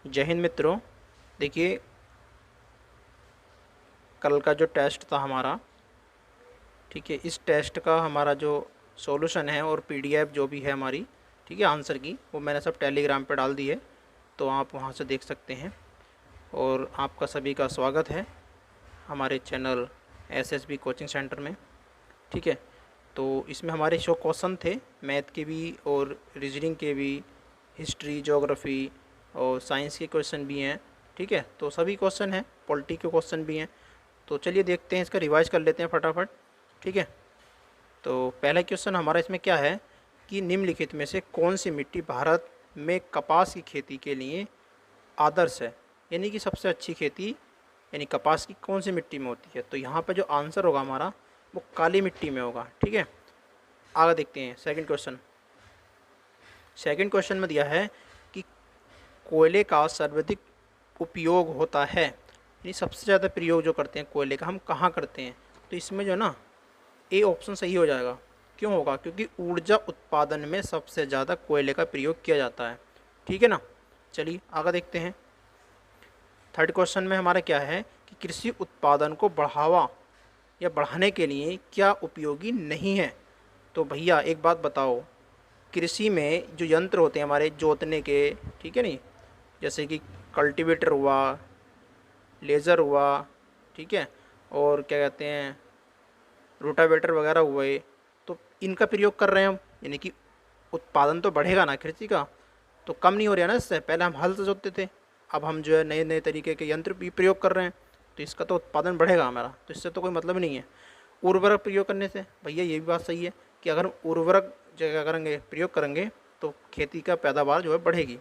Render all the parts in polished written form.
जय हिंद मित्रों। देखिए, कल का जो टेस्ट था हमारा, ठीक है, इस टेस्ट का हमारा जो सॉल्यूशन है और पीडीएफ जो भी है हमारी, ठीक है, आंसर की, वो मैंने सब टेलीग्राम पे डाल दी है, तो आप वहाँ से देख सकते हैं। और आपका सभी का स्वागत है हमारे चैनल एसएसबी कोचिंग सेंटर में। ठीक है, तो इसमें हमारे शो क्वेश्चन थे, मैथ के भी और रीजनिंग के भी, हिस्ट्री, ज्योग्राफी और साइंस के क्वेश्चन भी हैं। ठीक है, तो सभी क्वेश्चन हैं, पॉलिटी के क्वेश्चन भी हैं। तो चलिए देखते हैं, इसका रिवाइज कर लेते हैं फटाफट। ठीक है, तो पहला क्वेश्चन हमारा इसमें क्या है कि निम्नलिखित में से कौन सी मिट्टी भारत में कपास की खेती के लिए आदर्श है, यानी कि सबसे अच्छी खेती यानी कपास की कौन सी मिट्टी में होती है। तो यहाँ पर जो आंसर होगा हमारा वो काली मिट्टी में होगा। ठीक है, आगे देखते हैं सेकंड क्वेश्चन। सेकंड क्वेश्चन में दिया है कि कोयले का सर्वाधिक उपयोग होता है, यानी सबसे ज़्यादा प्रयोग जो करते हैं कोयले का, हम कहाँ करते हैं। तो इसमें जो ना ए ऑप्शन सही हो जाएगा। क्यों होगा? क्योंकि ऊर्जा उत्पादन में सबसे ज़्यादा कोयले का प्रयोग किया जाता है। ठीक है ना, चलिए आगे देखते हैं। थर्ड क्वेश्चन में हमारा क्या है कि कृषि उत्पादन को बढ़ावा या बढ़ाने के लिए क्या उपयोगी नहीं है। तो भैया एक बात बताओ, कृषि में जो यंत्र होते हैं हमारे जोतने के, ठीक है नहीं, जैसे कि कल्टीवेटर हुआ, लेज़र हुआ, ठीक है, और क्या कहते हैं रोटावेटर वगैरह हुए, तो इनका प्रयोग कर रहे हैं हम, यानी कि उत्पादन तो बढ़ेगा ना कृषि का, तो कम नहीं हो रहा ना इससे। पहले हम हल से जोतते थे, अब हम जो है नए नए तरीके के यंत्र भी प्रयोग कर रहे हैं, तो इसका तो उत्पादन बढ़ेगा हमारा, तो इससे तो कोई मतलब नहीं है। उर्वरक प्रयोग करने से, भैया ये भी बात सही है कि अगर हम उर्वरक जगह करेंगे, प्रयोग करेंगे, तो खेती का पैदावार जो है बढ़ेगी।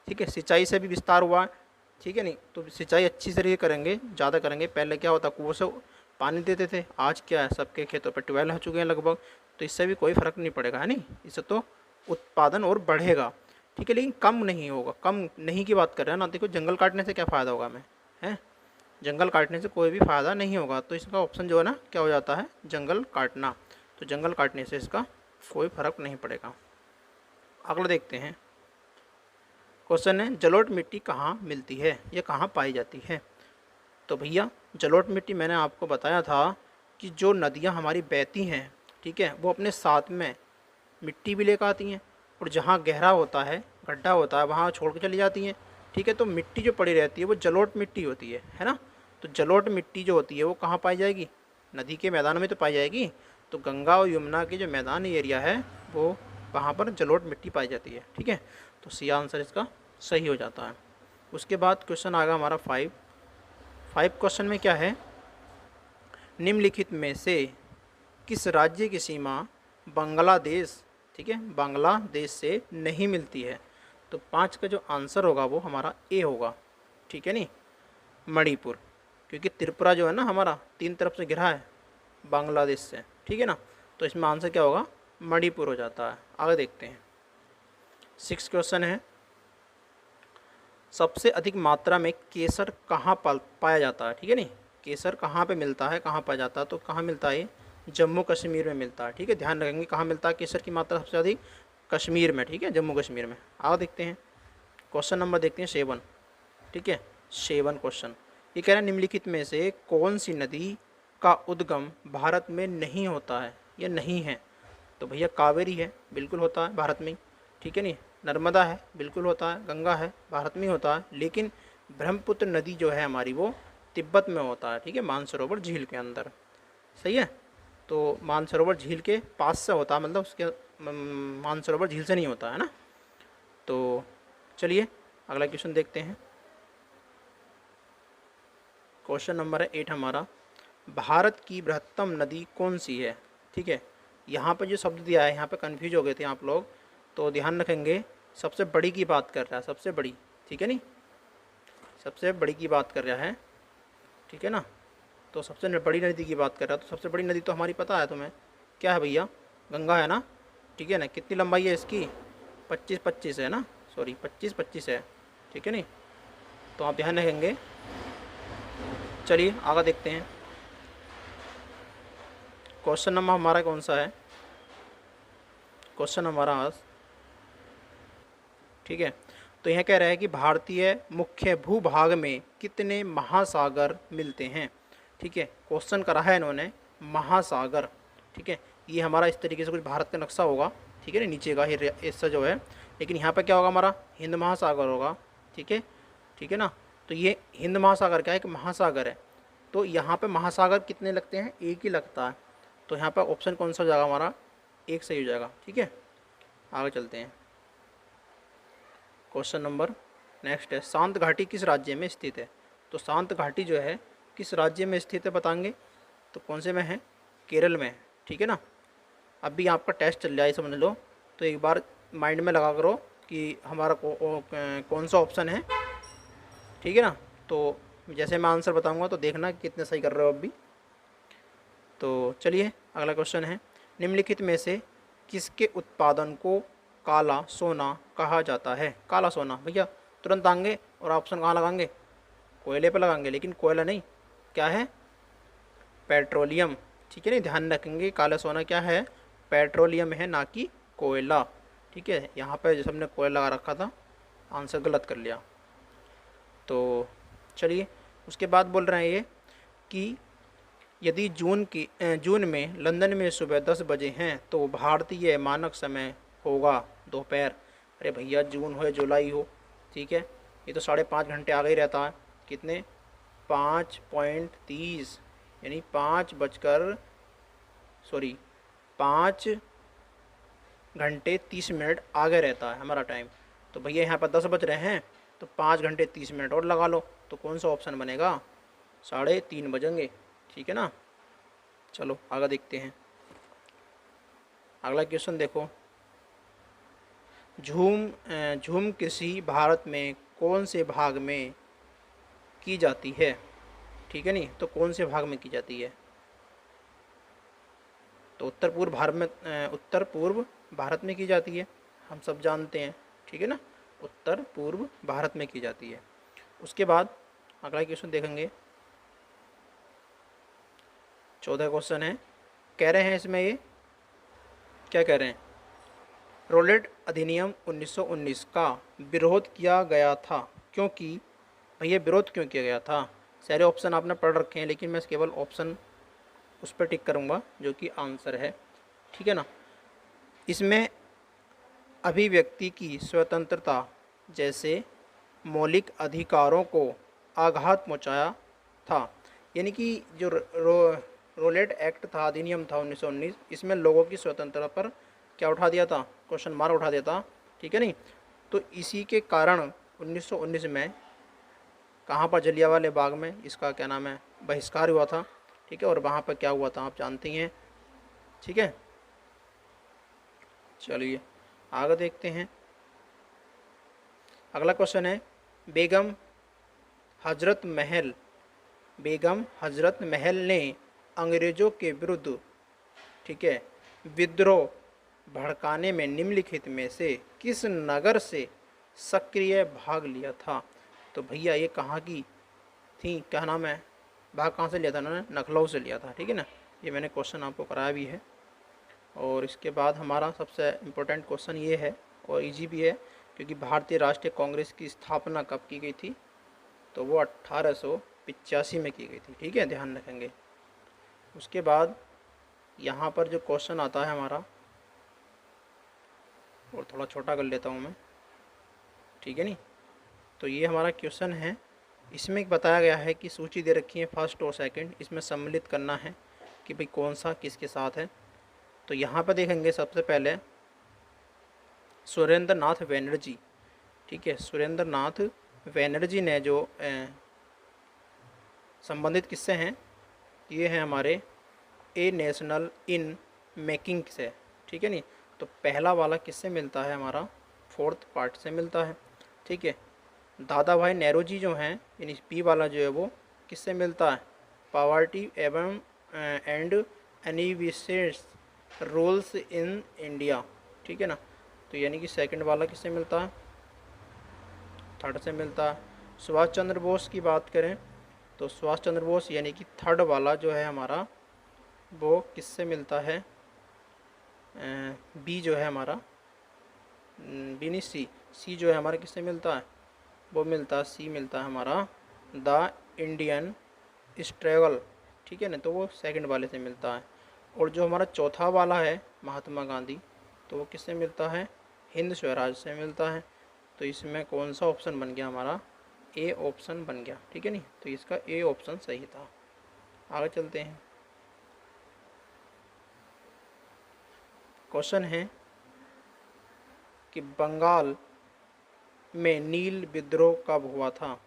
ठीक है, सिंचाई से भी विस्तार हुआ। ठीक है नहीं, तो सिंचाई अच्छी तरीके करेंगे, ज़्यादा करेंगे। पहले क्या होता, कुओं से पानी देते थे, आज क्या है, सबके खेतों पर ट्यूबवेल हो चुके हैं लगभग, तो इससे भी कोई फ़र्क नहीं पड़ेगा, है नहीं, इससे तो उत्पादन और बढ़ेगा। ठीक है, लेकिन कम नहीं होगा, कम नहीं की बात कर रहे हैं ना। देखो, जंगल काटने से क्या फ़ायदा होगा हमें, है, जंगल काटने से कोई भी फ़ायदा नहीं होगा, तो इसका ऑप्शन जो है ना क्या हो जाता है, जंगल काटना। तो जंगल काटने से इसका कोई फ़र्क नहीं पड़ेगा। अगला देखते हैं क्वेश्चन है, जलोढ़ मिट्टी कहाँ मिलती है या कहाँ पाई जाती है। तो भैया जलोढ़ मिट्टी मैंने आपको बताया था कि जो नदियाँ हमारी बहती हैं, ठीक है, वो अपने साथ में मिट्टी भी लेकर आती हैं, और जहाँ गहरा होता है, गड्ढा होता है, वहाँ छोड़ के चली जाती हैं। ठीक है, तो मिट्टी जो पड़ी रहती है वो जलोढ़ मिट्टी होती है ना। तो जलोढ़ मिट्टी जो होती है वो कहाँ पाई जाएगी, नदी के मैदान में तो पाई जाएगी। तो गंगा और यमुना के जो मैदानी एरिया है वो, वहाँ पर जलोढ़ मिट्टी पाई जाती है। ठीक है, तो सी आंसर इसका सही हो जाता है। उसके बाद क्वेश्चन आएगा हमारा फाइव क्वेश्चन में क्या है, निम्नलिखित में से किस राज्य की सीमा बांग्लादेश, ठीक है, बांग्लादेश से नहीं मिलती है। तो 5 का जो आंसर होगा वो हमारा ए होगा। ठीक है नहीं, मणिपुर, क्योंकि त्रिपुरा जो है ना हमारा 3 तरफ से घिरा है बांग्लादेश से। ठीक है ना, तो इसमें आंसर क्या होगा, मणिपुर हो जाता है। आगे देखते हैं, 6 क्वेश्चन है, सबसे अधिक मात्रा में केसर कहाँ पाया जाता है। ठीक है नहीं, केसर कहाँ पे मिलता है, कहाँ पाया जाता है, तो कहाँ मिलता है, जम्मू कश्मीर में मिलता है। ठीक है, ध्यान रखेंगे कहाँ मिलता है केसर की मात्रा सबसे अधिक, कश्मीर में। ठीक है, जम्मू कश्मीर में। आगे देखते हैं क्वेश्चन नंबर, देखते हैं 7। ठीक है, 7 क्वेश्चन ये कह रहा है, निम्नलिखित में से कौन सी नदी का उद्गम भारत में नहीं होता है या नहीं है। तो भैया कावेरी है, बिल्कुल होता है भारत में। ठीक है नहीं, नर्मदा है, बिल्कुल होता है, गंगा है, भारत में होता है, लेकिन ब्रह्मपुत्र नदी जो है हमारी वो तिब्बत में होता है। ठीक है, मानसरोवर झील के अंदर। सही है, तो मानसरोवर झील के पास से होता है, मतलब उसके मानसरोवर झील से नहीं होता है ना। तो चलिए अगला क्वेश्चन देखते हैं। क्वेश्चन नंबर है 8 हमारा, भारत की बृहत्तम नदी कौन सी है। ठीक है, यहाँ पर जो शब्द दिया है, यहाँ पे कंफ्यूज हो गए थे आप लोग, तो ध्यान रखेंगे, सबसे बड़ी की बात कर रहा है, सबसे बड़ी। ठीक है नहीं, सबसे बड़ी की बात कर रहा है। ठीक है ना, तो सबसे बड़ी नदी की बात कर रहा है, तो सबसे बड़ी नदी तो हमारी पता है तुम्हें, क्या है भैया, गंगा है ना। ठीक है ना, कितनी लंबाई है इसकी, 25-25 है ना, सॉरी 25-25 है। ठीक है नहीं, तो आप ध्यान रखेंगे। चलिए आगे देखते हैं, क्वेश्चन नंबर हमारा कौन सा है, क्वेश्चन हमारा, ठीक है, तो यह कह रहा है कि भारतीय मुख्य भूभाग में कितने महासागर मिलते हैं। ठीक है, क्वेश्चन करा है इन्होंने महासागर। ठीक है, ये हमारा इस तरीके से कुछ भारत का नक्शा होगा। ठीक है ना, नीचे का हिस्सा जो है, लेकिन यहाँ पर क्या होगा, हमारा हिंद महासागर होगा। ठीक है, ठीक है ना। तो ये हिंद महासागर क्या है, एक महासागर है। तो यहाँ पे महासागर कितने लगते हैं, एक ही लगता है। तो यहाँ पर ऑप्शन कौन सा हो जाएगा, हमारा एक सही हो जाएगा। ठीक है, आगे चलते हैं। क्वेश्चन नंबर नेक्स्ट है, शांत घाटी किस राज्य में स्थित है। तो शांत घाटी जो है किस राज्य में स्थित है बताएंगे, तो कौन से में है, केरल में है। ठीक है ना। अभी आपका टेस्ट चल रहा है समझ लो, तो एक बार माइंड में लगा करो कि हमारा कौन सा ऑप्शन है। ठीक है ना। तो जैसे मैं आंसर बताऊंगा तो देखना कितने सही कर रहे हो अभी। तो चलिए अगला क्वेश्चन है, निम्नलिखित में से किसके उत्पादन को काला सोना कहा जाता है। काला सोना भैया तुरंत आएंगे, और ऑप्शन कहाँ लगाएंगे, कोयले पर लगाएंगे, लेकिन कोयला नहीं, क्या है, पेट्रोलियम। ठीक है, नहीं ध्यान रखेंगे, काला सोना क्या है, पेट्रोलियम है, ना कि कोयला। ठीक है, यहाँ पर जैसे हमने कोयला लगा रखा था, आंसर गलत कर लिया। तो चलिए उसके बाद बोल रहे हैं ये कि यदि जून में लंदन में सुबह 10 बजे हैं तो भारतीय मानक समय होगा दोपहर। अरे भैया जून हो या जुलाई हो, ठीक है, ये तो 5.5 घंटे आगे ही रहता है। कितने, 5.30 यानी 5 घंटे 30 मिनट आगे रहता है हमारा टाइम। तो भैया यहाँ पर 10 बज रहे हैं, तो 5 घंटे 30 मिनट और लगा लो, तो कौन सा ऑप्शन बनेगा, 3:30 बजेंगे। ठीक है ना। चलो आगे देखते हैं। अगला क्वेश्चन देखो, झूम कृषि भारत में कौन से भाग में की जाती है। ठीक है नहीं, तो कौन से भाग में की जाती है, तो उत्तर पूर्व भारत में की जाती है, हम सब जानते हैं। ठीक है ना, उत्तर पूर्व भारत में की जाती है। उसके बाद अगला क्वेश्चन देखेंगे, 14 क्वेश्चन है, कह रहे हैं इसमें ये क्या कह रहे हैं, रोलेट अधिनियम 1919 का विरोध किया गया था क्योंकि, भैया विरोध क्यों किया गया था। सारे ऑप्शन आपने पढ़ रखे हैं, लेकिन मैं केवल ऑप्शन उस पर टिक करूँगा जो कि आंसर है। ठीक है ना। इसमें अभिव्यक्ति की स्वतंत्रता जैसे मौलिक अधिकारों को आघात पहुँचाया था। यानी कि जो रोलेट एक्ट था, अधिनियम था 1919, इसमें लोगों की स्वतंत्रता पर क्या उठा दिया था, क्वेश्चन मार्क उठा दिया था। ठीक है नहीं, तो इसी के कारण 1919 में कहाँ पर, जलियांवाला बाग में इसका क्या नाम है, बहिष्कार हुआ था। ठीक है, और वहाँ पर क्या हुआ था आप जानते हैं। ठीक है, चलिए आगे देखते हैं। अगला क्वेश्चन है, बेगम हजरत महल ने अंग्रेज़ों के विरुद्ध, ठीक है, विद्रोह भड़काने में निम्नलिखित में से किस नगर से सक्रिय भाग लिया था। तो भैया ये कहाँ की थी, क्या नाम है, भाग कहाँ से लिया था उन्होंने, लखनऊ से लिया था। ठीक है ना, ये मैंने क्वेश्चन आपको कराया भी है। और इसके बाद हमारा सबसे इम्पोर्टेंट क्वेश्चन ये है, और इजी भी है, क्योंकि भारतीय राष्ट्रीय कांग्रेस की स्थापना कब की गई थी, तो वो 1885 में की गई थी। ठीक है, ध्यान रखेंगे। उसके बाद यहाँ पर जो क्वेश्चन आता है हमारा, और थोड़ा छोटा कर लेता हूँ मैं, ठीक है नहीं, तो ये हमारा क्वेश्चन है। इसमें बताया गया है कि सूची दे रखी है फर्स्ट और सेकंड, इसमें सम्मिलित करना है कि भाई कौन सा किसके साथ है। तो यहाँ पर देखेंगे सबसे पहले सुरेंद्र नाथ बनर्जी। ठीक है, सुरेंद्र नाथ बनर्जी ने जो संबंधित किससे हैं, ये हैं हमारे ए नेशनल इन मेकिंग से। ठीक है नहीं, तो पहला वाला किससे मिलता है, हमारा 4th पार्ट से मिलता है। ठीक है, दादा भाई नेहरू जी जो हैं, यानी पी वाला जो है वो किससे मिलता है, पॉवर्टी एवं एंड एनिविसेस रूल्स इन इंडिया। ठीक है ना, तो यानी कि सेकंड वाला किससे मिलता है, 3rd से मिलता है। सुभाष चंद्र बोस की बात करें तो सुभाष चंद्र बोस यानी कि 3rd वाला जो है हमारा, वो किससे मिलता है, बी जो है हमारा, बी नहीं सी, सी जो है हमारा किससे मिलता है, वो मिलता है, सी मिलता है हमारा द इंडियन स्ट्रगल, ठीक है ना, तो वो सेकंड वाले से मिलता है। और जो हमारा चौथा वाला है महात्मा गांधी, तो वो किससे मिलता है, हिंद स्वराज से मिलता है। तो इसमें कौन सा ऑप्शन बन गया हमारा, ए ऑप्शन बन गया, ठीक है नहीं, तो इसका ए ऑप्शन सही था। आगे चलते हैं। क्वेश्चन है कि बंगाल में नील विद्रोह कब हुआ था,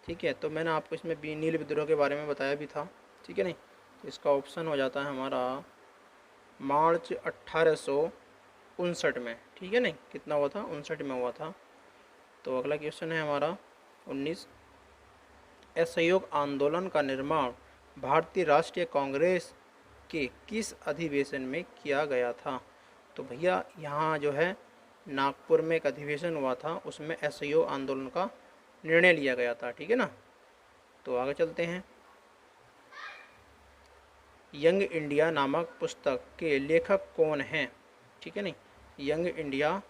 ठीक है, तो मैंने आपको इसमें भी नील विद्रोह के बारे में बताया भी था, ठीक है नहीं, तो इसका ऑप्शन हो जाता है हमारा मार्च 1859 में, ठीक है नहीं, कितना हुआ था, 59 में हुआ था। तो अगला क्वेश्चन है हमारा 19, असहयोग आंदोलन का निर्माण भारतीय राष्ट्रीय कांग्रेस के किस अधिवेशन में किया गया था। तो भैया यहाँ जो है नागपुर में एक अधिवेशन हुआ था, उसमें असहयोग आंदोलन का निर्णय लिया गया था, ठीक है ना। तो आगे चलते हैं। यंग इंडिया नामक पुस्तक के लेखक कौन हैं, ठीक है नहीं, यंग इंडिया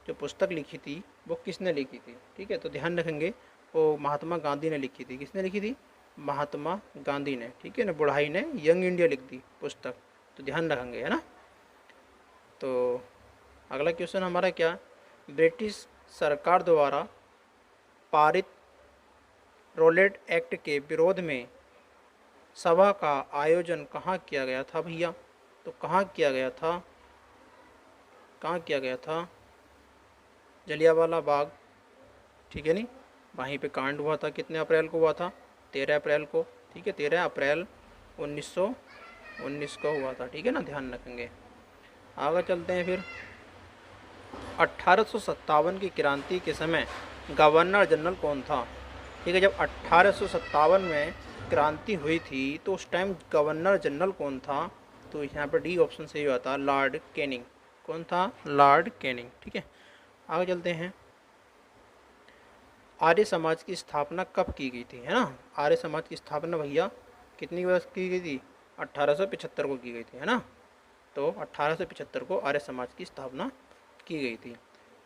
जो पुस्तक लिखी थी वो किसने लिखी थी, ठीक है, तो ध्यान रखेंगे वो महात्मा गांधी ने लिखी थी। किसने लिखी थी, महात्मा गांधी ने, ठीक है ना, बुढ़ाई ने यंग इंडिया लिख दी पुस्तक, तो ध्यान रखेंगे, है ना। तो अगला क्वेश्चन हमारा क्या, ब्रिटिश सरकार द्वारा पारित रोलेट एक्ट के विरोध में सभा का आयोजन कहाँ किया गया था भैया, तो कहाँ किया गया था, कहाँ किया गया था, जलियांवाला बाग, ठीक है नहीं, वहीं पे कांड हुआ था, कितने अप्रैल को हुआ था, 13 अप्रैल को, ठीक है, 13 अप्रैल 1919 को हुआ था, ठीक है ना, ध्यान रखेंगे। आगे चलते हैं फिर। 1857 की क्रांति के समय गवर्नर जनरल कौन था, ठीक है, जब 1857 में क्रांति हुई थी तो उस टाइम गवर्नर जनरल कौन था, तो यहाँ पर डी ऑप्शन सही हुआ था, लॉर्ड कैनिंग। कौन था, लॉर्ड कैनिंग, ठीक है। आगे चलते हैं। आर्य समाज की स्थापना कब की गई थी, है ना, आर्य समाज की स्थापना भैया कितनी वर्ष की गई थी, 1875 को की गई थी, है ना, तो 1875 को आर्य समाज की स्थापना की गई थी,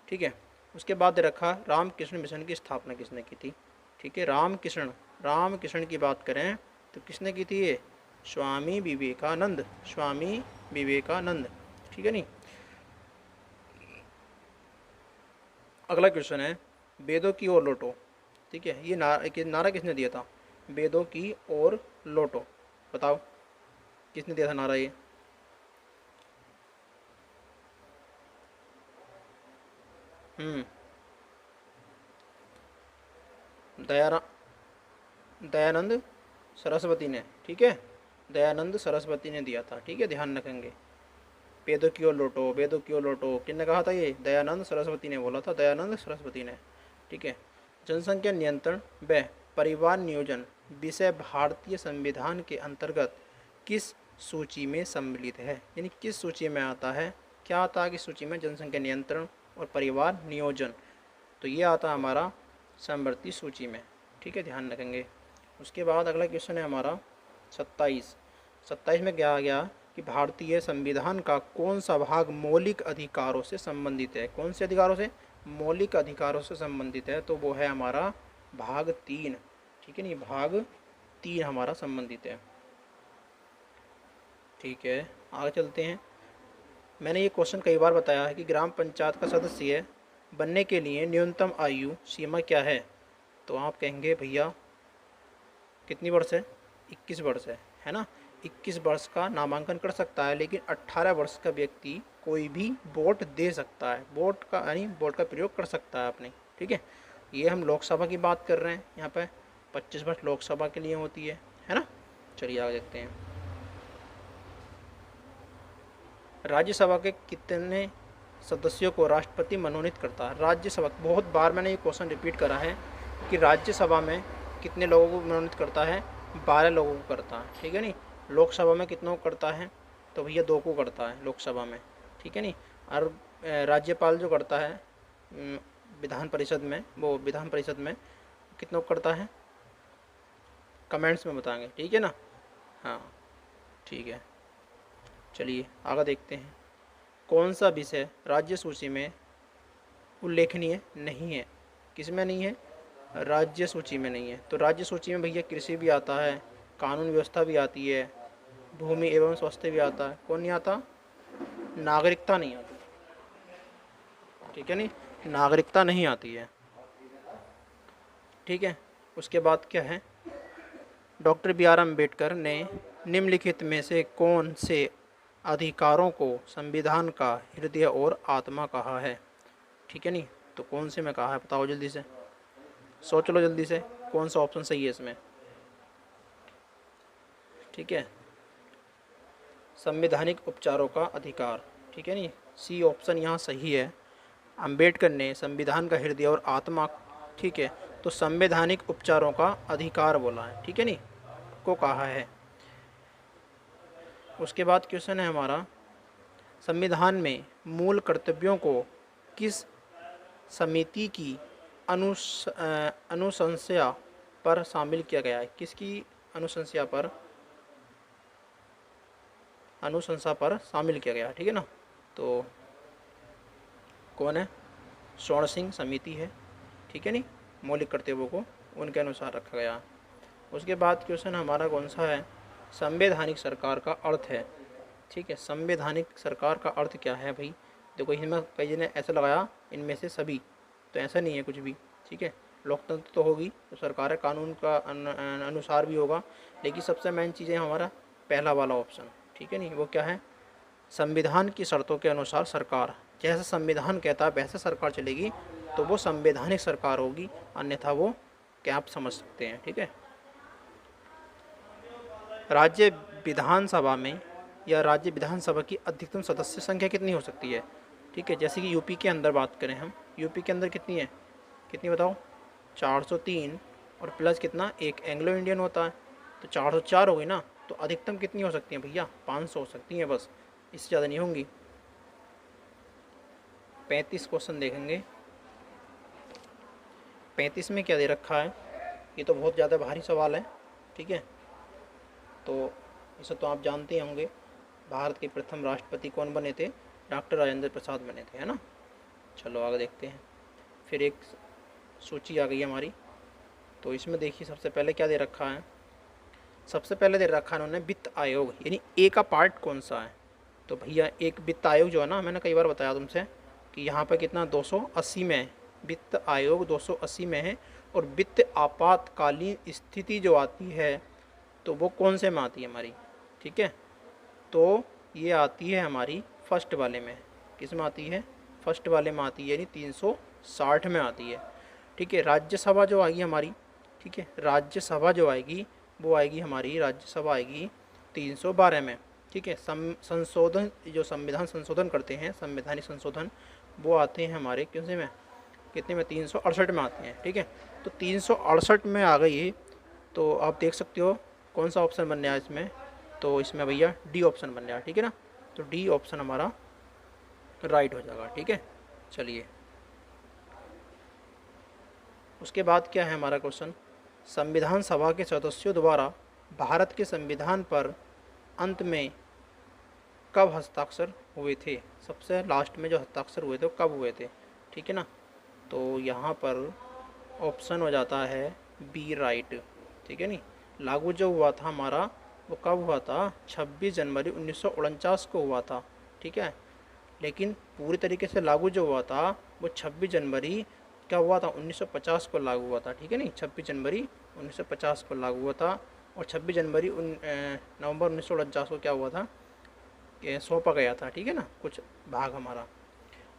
ठीक है। उसके बाद रखा रामकृष्ण मिशन की स्थापना किसने की थी, ठीक है, रामकृष्ण की बात करें तो किसने की थी, ये स्वामी विवेकानंद, स्वामी विवेकानंद, ठीक है नहीं। अगला क्वेश्चन है वेदों की ओर लौटो, ठीक है, ये नारा किसने दिया था, वेदों की ओर लौटो, बताओ किसने दिया था नारा ये, दयानंद सरस्वती ने, ठीक है, दयानंद सरस्वती ने दिया था, ठीक है, ध्यान रखेंगे। वेदों की ओर लौटो, वेदों की ओर लौटो, किसने कहा था, ये दयानंद सरस्वती ने बोला था, दयानंद सरस्वती ने, ठीक है। जनसंख्या नियंत्रण व परिवार नियोजन विषय भारतीय संविधान के अंतर्गत किस सूची में सम्मिलित है, यानी किस सूची में आता है, क्या आता है कि सूची में, जनसंख्या नियंत्रण और परिवार नियोजन, तो ये आता है हमारा समवर्ती सूची में, ठीक है, ध्यान रखेंगे। उसके बाद अगला क्वेश्चन है हमारा 27 में क्या आ गया कि भारतीय संविधान का कौन सा भाग मौलिक अधिकारों से संबंधित है, कौन से अधिकारों से, मौलिक अधिकारों से संबंधित है, तो वो है हमारा भाग 3, ठीक है नहीं, भाग 3 हमारा संबंधित है, ठीक है। आगे चलते हैं। मैंने ये क्वेश्चन कई बार बताया है कि ग्राम पंचायत का सदस्य बनने के लिए न्यूनतम आयु सीमा क्या है, तो आप कहेंगे भैया कितनी वर्ष है, 21 वर्ष है ना, 21 वर्ष का नामांकन कर सकता है, लेकिन 18 वर्ष का व्यक्ति कोई भी वोट दे सकता है, वोट का यानी वोट का प्रयोग कर सकता है अपने, ठीक है। ये हम लोकसभा की बात कर रहे हैं, यहाँ पे 25 वर्ष लोकसभा के लिए होती है ना। चलिए आगे देखते हैं। राज्यसभा के कितने सदस्यों को राष्ट्रपति मनोनीत करता है, राज्यसभा, बहुत बार मैंने ये क्वेश्चन रिपीट करा है कि राज्यसभा में कितने लोगों को मनोनीत करता है, 12 लोगों को करता है, ठीक है नहीं। लोकसभा में कितनों को करता है, तो भैया 2 को करता है लोकसभा में, ठीक है नहीं। और राज्यपाल जो करता है विधान परिषद में, वो विधान परिषद में कितनों को करता है, कमेंट्स में बताएंगे, ठीक है ना, हाँ ठीक है। चलिए आगे देखते हैं। कौन सा विषय राज्य सूची में उल्लेखनीय नहीं है। किस में नहीं है? राज्य सूची में नहीं है। तो राज्य सूची में भैया कृषि भी आता है, कानून व्यवस्था भी आती है, भूमि एवं स्वास्थ्य भी आता है। कौन नहीं आता? नागरिकता नहीं आती। ठीक है, नहीं, नागरिकता नहीं आती है। ठीक है, उसके बाद क्या है? डॉक्टर बी आर अम्बेडकर ने निम्नलिखित में से कौन से अधिकारों को संविधान का हृदय और आत्मा कहा है? ठीक है, नहीं, तो कौन से में कहा है बताओ जल्दी से, सोच लो जल्दी से, कौन सा ऑप्शन सही है इसमें? ठीक है, संवैधानिक उपचारों का अधिकार। ठीक है, नहीं, सी ऑप्शन यहाँ सही है। अंबेडकर ने संविधान का हृदय और आत्मा, ठीक है, तो संवैधानिक उपचारों का अधिकार बोला है। ठीक है, नहीं, को कहा है। उसके बाद क्वेश्चन है हमारा, संविधान में मूल कर्तव्यों को किस समिति की अनुशंसा पर शामिल किया गया है? किसकी अनुशंसा पर शामिल किया गया है? ठीक है ना, तो कौन है? स्वर्ण सिंह समिति है। ठीक है, नहीं, मौलिक कर्तव्यों को उनके अनुसार रखा गया। उसके बाद क्वेश्चन हमारा कौन सा है? संवैधानिक सरकार का अर्थ है। ठीक है, संवैधानिक सरकार का अर्थ क्या है भाई? देखो इनमें कई ने ऐसा लगाया इनमें से सभी, तो ऐसा नहीं है कुछ भी। ठीक है, लोकतंत्र तो होगी, तो सरकार है, कानून का अनुसार भी होगा, लेकिन सबसे मेन चीज़ है हमारा पहला वाला ऑप्शन। ठीक है, नहीं, वो क्या है? संविधान की शर्तों के अनुसार सरकार, जैसा संविधान कहता है वैसे सरकार चलेगी तो वो संवैधानिक सरकार होगी, अन्यथा वो क्या आप समझ सकते हैं। ठीक है, राज्य विधानसभा में या राज्य विधानसभा की अधिकतम सदस्य संख्या कितनी हो सकती है? ठीक है, जैसे कि यूपी के अंदर बात करें हम, यूपी के अंदर कितनी है? कितनी बताओ? 403 और प्लस कितना, एक एंग्लो इंडियन होता है, तो 404 हो गई ना। तो अधिकतम कितनी हो सकती है भैया? 500 हो सकती हैं बस, इससे ज़्यादा नहीं होंगी। 35 क्वेश्चन देखेंगे। 35 में क्या दे रखा है? ये तो बहुत ज़्यादा भारी सवाल है। ठीक है, तो इसे तो आप जानते ही होंगे, भारत के प्रथम राष्ट्रपति कौन बने थे? डॉक्टर राजेंद्र प्रसाद बने थे, है ना। चलो आगे देखते हैं। फिर एक सूची आ गई हमारी, तो इसमें देखिए सबसे पहले क्या दे रखा है? सबसे पहले दे रखा है उन्होंने वित्त आयोग, यानी ए का पार्ट कौन सा है? तो भैया एक वित्त आयोग जो है ना, मैंने कई बार बताया तुमसे कि यहाँ पर कितना 280 में है, वित्त आयोग 280 में है। और वित्त आपातकालीन स्थिति जो आती है तो वो कौन से में आती है हमारी? ठीक है, तो ये आती है हमारी फर्स्ट वाले में। किस में आती है? फर्स्ट वाले में आती है, यानी 360 में आती है। ठीक है, राज्यसभा जो आएगी हमारी, ठीक है, राज्यसभा जो आएगी वो आएगी हमारी, राज्यसभा आएगी 312 में। ठीक है, संशोधन, जो संविधान संशोधन करते हैं, संवैधानिक संशोधन, वो आते हैं हमारे कितने में? कितने में? 368 में आते हैं। ठीक है, तो 368 में आ गई, तो आप देख सकते हो कौन सा ऑप्शन बन रहा है इसमें? तो इसमें भैया डी ऑप्शन बन रहा है। ठीक है ना, तो डी ऑप्शन हमारा राइट हो जाएगा। ठीक है, चलिए उसके बाद क्या है हमारा क्वेश्चन? संविधान सभा के सदस्यों द्वारा भारत के संविधान पर अंत में कब हस्ताक्षर हुए थे? सबसे लास्ट में जो हस्ताक्षर हुए थे वो कब हुए थे? ठीक है ना, तो यहाँ पर ऑप्शन हो जाता है बी राइट। ठीक है, नहीं, लागू जो हुआ था हमारा वो कब हुआ था? 26 जनवरी 1949 को हुआ था। ठीक है, लेकिन पूरी तरीके से लागू जो हुआ था वो 26 जनवरी क्या हुआ था? 1950 को लागू हुआ था। ठीक है, नहीं, 26 जनवरी 1950 को लागू हुआ था। और 26 जनवरी नवंबर 1949 को क्या हुआ था? सौंपा गया था। ठीक है ना, कुछ भाग हमारा।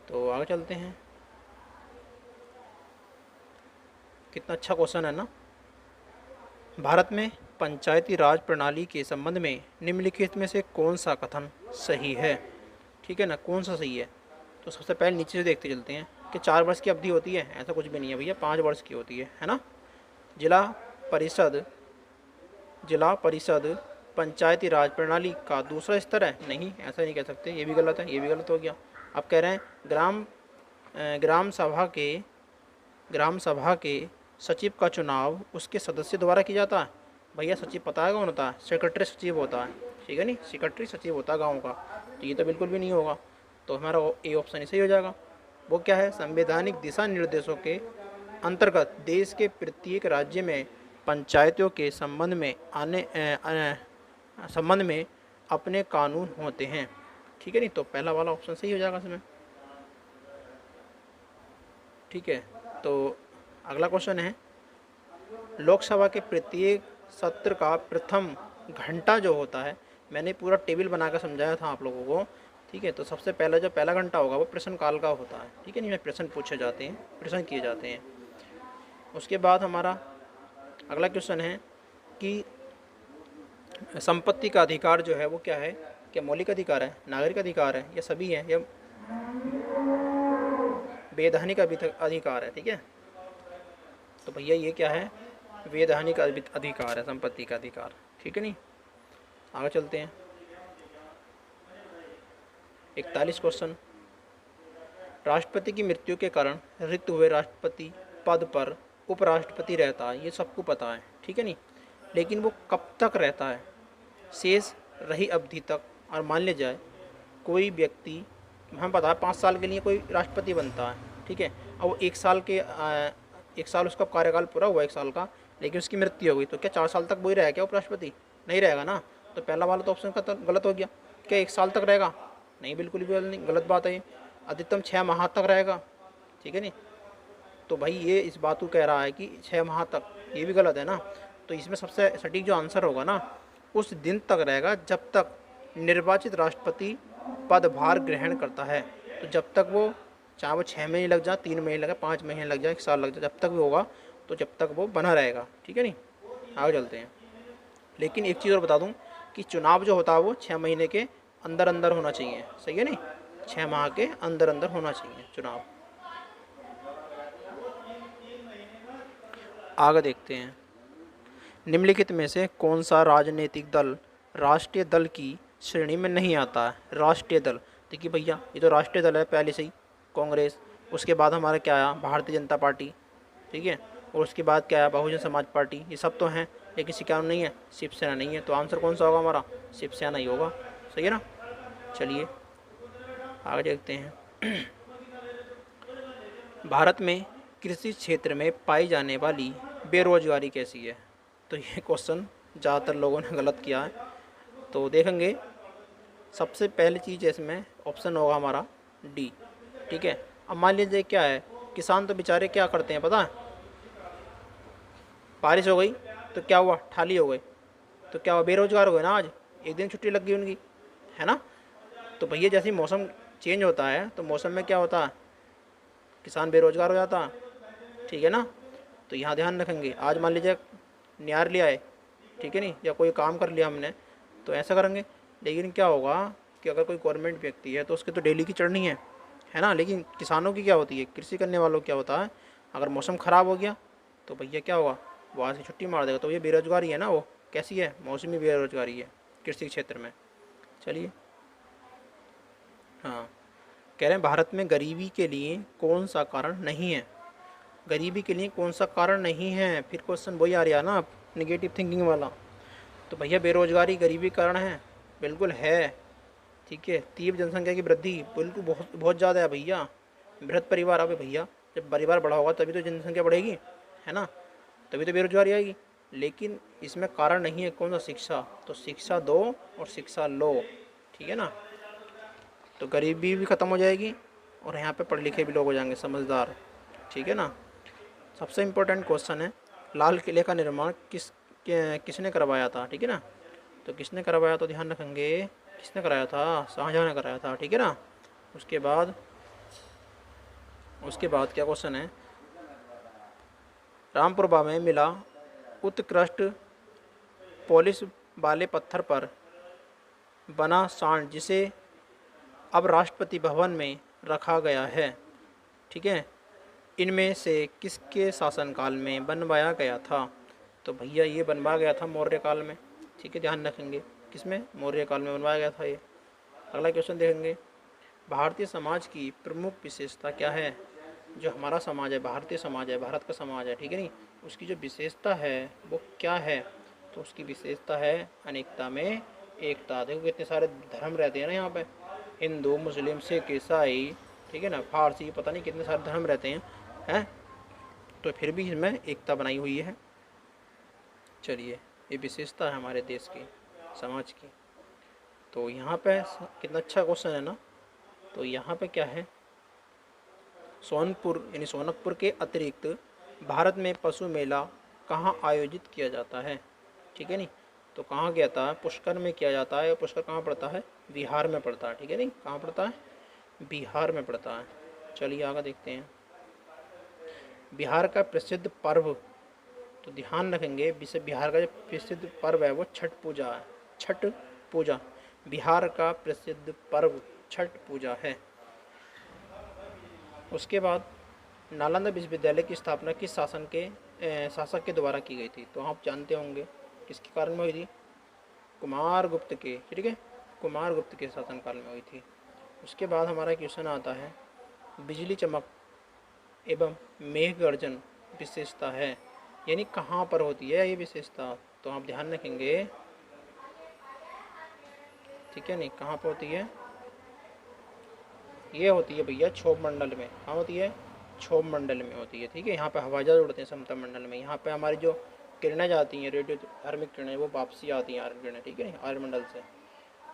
तो आगे चलते हैं। कितना अच्छा क्वेश्चन है ना। भारत में पंचायती राज प्रणाली के संबंध में निम्नलिखित में से कौन सा कथन सही है? ठीक है ना, कौन सा सही है? तो सबसे पहले नीचे से देखते चलते हैं कि 4 वर्ष की अवधि होती है, ऐसा कुछ भी नहीं है भैया, 5 वर्ष की होती है ना। जिला परिषद पंचायती राज प्रणाली का दूसरा स्तर है? नहीं, ऐसा नहीं कह सकते, ये भी गलत है, ये भी गलत हो गया। आप कह रहे हैं ग्राम सभा के सचिव का चुनाव उसके सदस्य द्वारा किया जाता है। भैया सचिव पता है कौन होता है? सेक्रेटरी सचिव होता है। ठीक है, नहीं, सेक्रेटरी सचिव होता है गाँव का। तो ये तो बिल्कुल भी नहीं होगा, तो हमारा ए ऑप्शन ही सही हो जाएगा। वो क्या है, संवैधानिक दिशा निर्देशों के अंतर्गत देश के प्रत्येक राज्य में पंचायतों के संबंध में अपने कानून होते हैं। ठीक है नहीं, तो पहला वाला ऑप्शन सही हो जाएगा इसमें। ठीक है, तो अगला क्वेश्चन है, लोकसभा के प्रत्येक सत्र का प्रथम घंटा जो होता है, मैंने पूरा टेबल बनाकर समझाया था आप लोगों को। ठीक है, तो सबसे पहला जो पहला घंटा होगा वो प्रश्न काल का होता है। ठीक है नहीं, प्रश्न पूछे जाते हैं, प्रश्न किए जाते हैं। उसके बाद हमारा अगला क्वेश्चन है कि संपत्ति का अधिकार जो है वो क्या है, क्या मौलिक अधिकार है, नागरिक अधिकार है, या सभी है, या वैधानिक अधिकार है। ठीक है, तो भैया ये क्या है, वैधानिक अधिकार है, संपत्ति का अधिकार। ठीक है नहीं, आगे चलते हैं। 41 क्वेश्चन, राष्ट्रपति की मृत्यु के कारण रिक्त हुए राष्ट्रपति पद पर उपराष्ट्रपति रहता है, ये सबको पता है। ठीक है नहीं, लेकिन वो कब तक रहता है, शेष रही अवधि तक। और मान लिया जाए कोई व्यक्ति, हमें पता है 5 साल के लिए कोई राष्ट्रपति बनता है। ठीक है, और वो 1 साल उसका कार्यकाल पूरा हुआ 1 साल का, लेकिन उसकी मृत्यु हो गई, तो क्या 4 साल तक वही रहेगा क्या उपराष्ट्रपति? नहीं रहेगा ना। तो पहला वाला तो ऑप्शन का तो गलत हो गया। क्या 1 साल तक रहेगा? नहीं, बिल्कुल भी नहीं, गलत बात है ये। अधिकतम 6 माह तक रहेगा। ठीक है नहीं, तो भाई ये इस बात को कह रहा है कि 6 माह तक, ये भी गलत है ना। तो इसमें सबसे सटीक जो आंसर होगा ना, उस दिन तक रहेगा जब तक निर्वाचित राष्ट्रपति पदभार ग्रहण करता है। तो जब तक वो, चाहे वो 6 महीने लग जाए, 3 महीने लगे, 5 महीने लग जाए, 1 साल लग जाए, जब तक भी होगा तो जब तक वो बना रहेगा। ठीक है नहीं, आगे चलते हैं। लेकिन एक चीज़ और बता दूं कि चुनाव जो होता है वो 6 महीने के अंदर अंदर होना चाहिए। सही है नहीं, 6 माह के अंदर अंदर होना चाहिए चुनाव। आगे देखते हैं, निम्नलिखित में से कौन सा राजनीतिक दल राष्ट्रीय दल की श्रेणी में नहीं आता है? राष्ट्रीय दल, देखिए भैया ये तो राष्ट्रीय दल है पहले से ही, कांग्रेस। उसके बाद हमारा क्या आया, भारतीय जनता पार्टी। ठीक है, और उसके बाद क्या आया, बहुजन समाज पार्टी। ये सब तो हैं, लेकिन किसी का नहीं है, शिवसेना नहीं है। तो आंसर कौन सा होगा हमारा? शिवसेना ही होगा। सही है ना। चलिए आगे देखते हैं। भारत में कृषि क्षेत्र में पाई जाने वाली बेरोजगारी कैसी है? तो ये क्वेश्चन ज़्यादातर लोगों ने गलत किया है। तो देखेंगे, सबसे पहली चीज़ इसमें ऑप्शन होगा हमारा डी। ठीक है, अब मान लीजिए क्या है, किसान तो बेचारे क्या करते हैं पता है, बारिश हो गई तो क्या हुआ, ठाली हो गई, तो क्या हुआ, बेरोजगार हो गए ना। आज एक दिन छुट्टी लग गई उनकी, है ना। तो भैया जैसे ही मौसम चेंज होता है तो मौसम में क्या होता है, किसान बेरोजगार हो जाता है। ठीक है ना, तो यहाँ ध्यान रखेंगे। आज मान लीजिए नियार ले आए, ठीक है नहीं, या कोई काम कर लिया हमने, तो ऐसा करेंगे। लेकिन क्या होगा कि अगर कोई गवर्नमेंट व्यक्ति है तो उसकी तो डेली की चढ़नी है ना। लेकिन किसानों की क्या होती है, कृषि करने वालों की क्या होता है, अगर मौसम ख़राब हो गया तो भैया क्या होगा, वहाँ से छुट्टी मार देगा। तो ये बेरोजगारी है ना, वो कैसी है, मौसमी बेरोजगारी है कृषि क्षेत्र में। चलिए, हाँ, कह रहे हैं भारत में गरीबी के लिए कौन सा कारण नहीं है? गरीबी के लिए कौन सा कारण नहीं है? फिर क्वेश्चन वही आ रहा ना, नेगेटिव थिंकिंग वाला। तो भैया बेरोजगारी गरीबी कारण है? बिल्कुल है। ठीक है, तीव्र जनसंख्या की वृद्धि बिल्कुल बहुत बहुत ज़्यादा है भैया। बृहद परिवार, अब भैया जब परिवार बड़ा होगा तभी तो जनसंख्या बढ़ेगी, है ना, तभी तो बेरोजगारी आएगी। लेकिन इसमें कारण नहीं है कौन सा, शिक्षा। तो शिक्षा दो और शिक्षा लो। ठीक है ना, तो गरीबी भी ख़त्म हो जाएगी और यहाँ पे पढ़े लिखे भी लोग हो जाएंगे, समझदार। ठीक है ना। सबसे इम्पोर्टेंट क्वेश्चन है, लाल किले का निर्माण किसने करवाया था? ठीक है ना, तो किसने करवाया, तो ध्यान रखेंगे किसने कराया था, शाहजहाँ ने कराया था। ठीक है ना। उसके बाद क्या क्वेश्चन है, रामपुरबा में मिला उत्कृष्ट पॉलिश वाले पत्थर पर बना सांड जिसे अब राष्ट्रपति भवन में रखा गया है, ठीक है, इनमें से किसके शासनकाल में बनवाया गया था? तो भैया ये बनवाया गया था मौर्य काल में। ठीक है, ध्यान रखेंगे किसमें, मौर्य काल में बनवाया गया था ये। अगला क्वेश्चन देखेंगे, भारतीय समाज की प्रमुख विशेषता क्या है? जो हमारा समाज है, भारतीय समाज है, भारत का समाज है, ठीक है नहीं, उसकी जो विशेषता है वो क्या है? तो उसकी विशेषता है अनेकता में एकता। देखो कितने सारे धर्म रहते हैं ना यहाँ पे, हिंदू, मुस्लिम, सिख, ईसाई, ठीक है ना। फारसी पता नहीं कितने सारे धर्म रहते हैं, तो फिर भी इसमें एकता बनाई हुई है। चलिए, ये विशेषता है हमारे देश की, समाज की। तो यहाँ पे कितना अच्छा क्वेश्चन है ना। तो यहाँ पे क्या है, सोनपुर यानी सोनकपुर के अतिरिक्त भारत में पशु मेला कहाँ आयोजित किया जाता है, ठीक है नहीं। तो कहाँ किया जाता है, पुष्कर में किया जाता है। पुष्कर कहाँ पड़ता है, बिहार में पड़ता है, ठीक है नहीं। कहाँ पड़ता है, बिहार में पड़ता है। चलिए आगे देखते हैं। बिहार का प्रसिद्ध पर्व, तो ध्यान रखेंगे बिहार का जो प्रसिद्ध पर्व है वो छठ पूजा है। छठ पूजा बिहार का प्रसिद्ध पर्व छठ पूजा है। उसके बाद नालंदा विश्वविद्यालय की स्थापना किस शासक के द्वारा की गई थी। तो आप जानते होंगे किसके कारण में हुई थी, कुमार गुप्त के, ठीक है, कुमार गुप्त के शासनकाल में हुई थी। उसके बाद हमारा क्वेश्चन आता है, बिजली चमक एवं मेघ गर्जन विशेषता है, यानी कहाँ पर होती है ये विशेषता। तो आप ध्यान रखेंगे, ठीक है नहीं, कहाँ पर होती है, ये होती है भैया क्षोभ मंडल में। कहाँ होती है, क्षोभ मंडल में होती है, ठीक है। यहाँ पे हवाई जहाज उड़ते हैं समतल मंडल में। यहाँ पे हमारी जो किरणें जाती हैं, रेडियो धार्मिक किरणें, वो वापसी आती हैं आर्यन किरणें, ठीक है, आर्यमंडल से।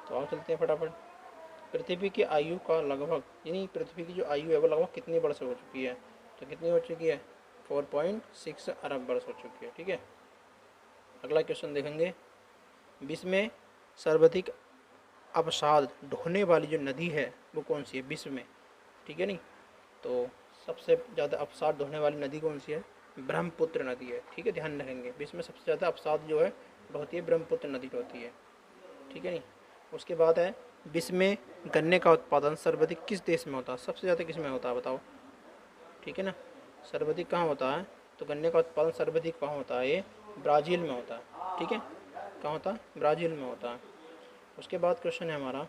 तो आप चलते हैं फटाफट। पृथ्वी की आयु का लगभग, यानी पृथ्वी की जो आयु है वो लगभग कितनी वर्ष हो चुकी है। तो कितनी हो चुकी है, 4.6 अरब वर्ष हो चुकी है, ठीक है। अगला क्वेश्चन देखेंगे, विश्व में सर्वाधिक अवसाद ढोने वाली जो नदी है वो कौन सी है विश्व में, ठीक है नहीं। तो सबसे ज़्यादा अवसाद ढोने वाली नदी कौन सी है, ब्रह्मपुत्र नदी है, ठीक है। ध्यान रखेंगे, विश्व में सबसे ज़्यादा अवसाद जो है होती है ब्रह्मपुत्र नदी होती है, ठीक है नहीं। उसके बाद है, विश्व में गन्ने का उत्पादन सर्वाधिक किस देश में होता है, सबसे ज़्यादा किस में होता है बताओ, ठीक है ना। सर्वाधिक कहाँ होता है, तो गन्ने का उत्पादन सर्वाधिक कहाँ होता है, ये ब्राज़ील में होता है, ठीक है। कहाँ होता है, ब्राज़ील में होता है। उसके बाद क्वेश्चन है हमारा,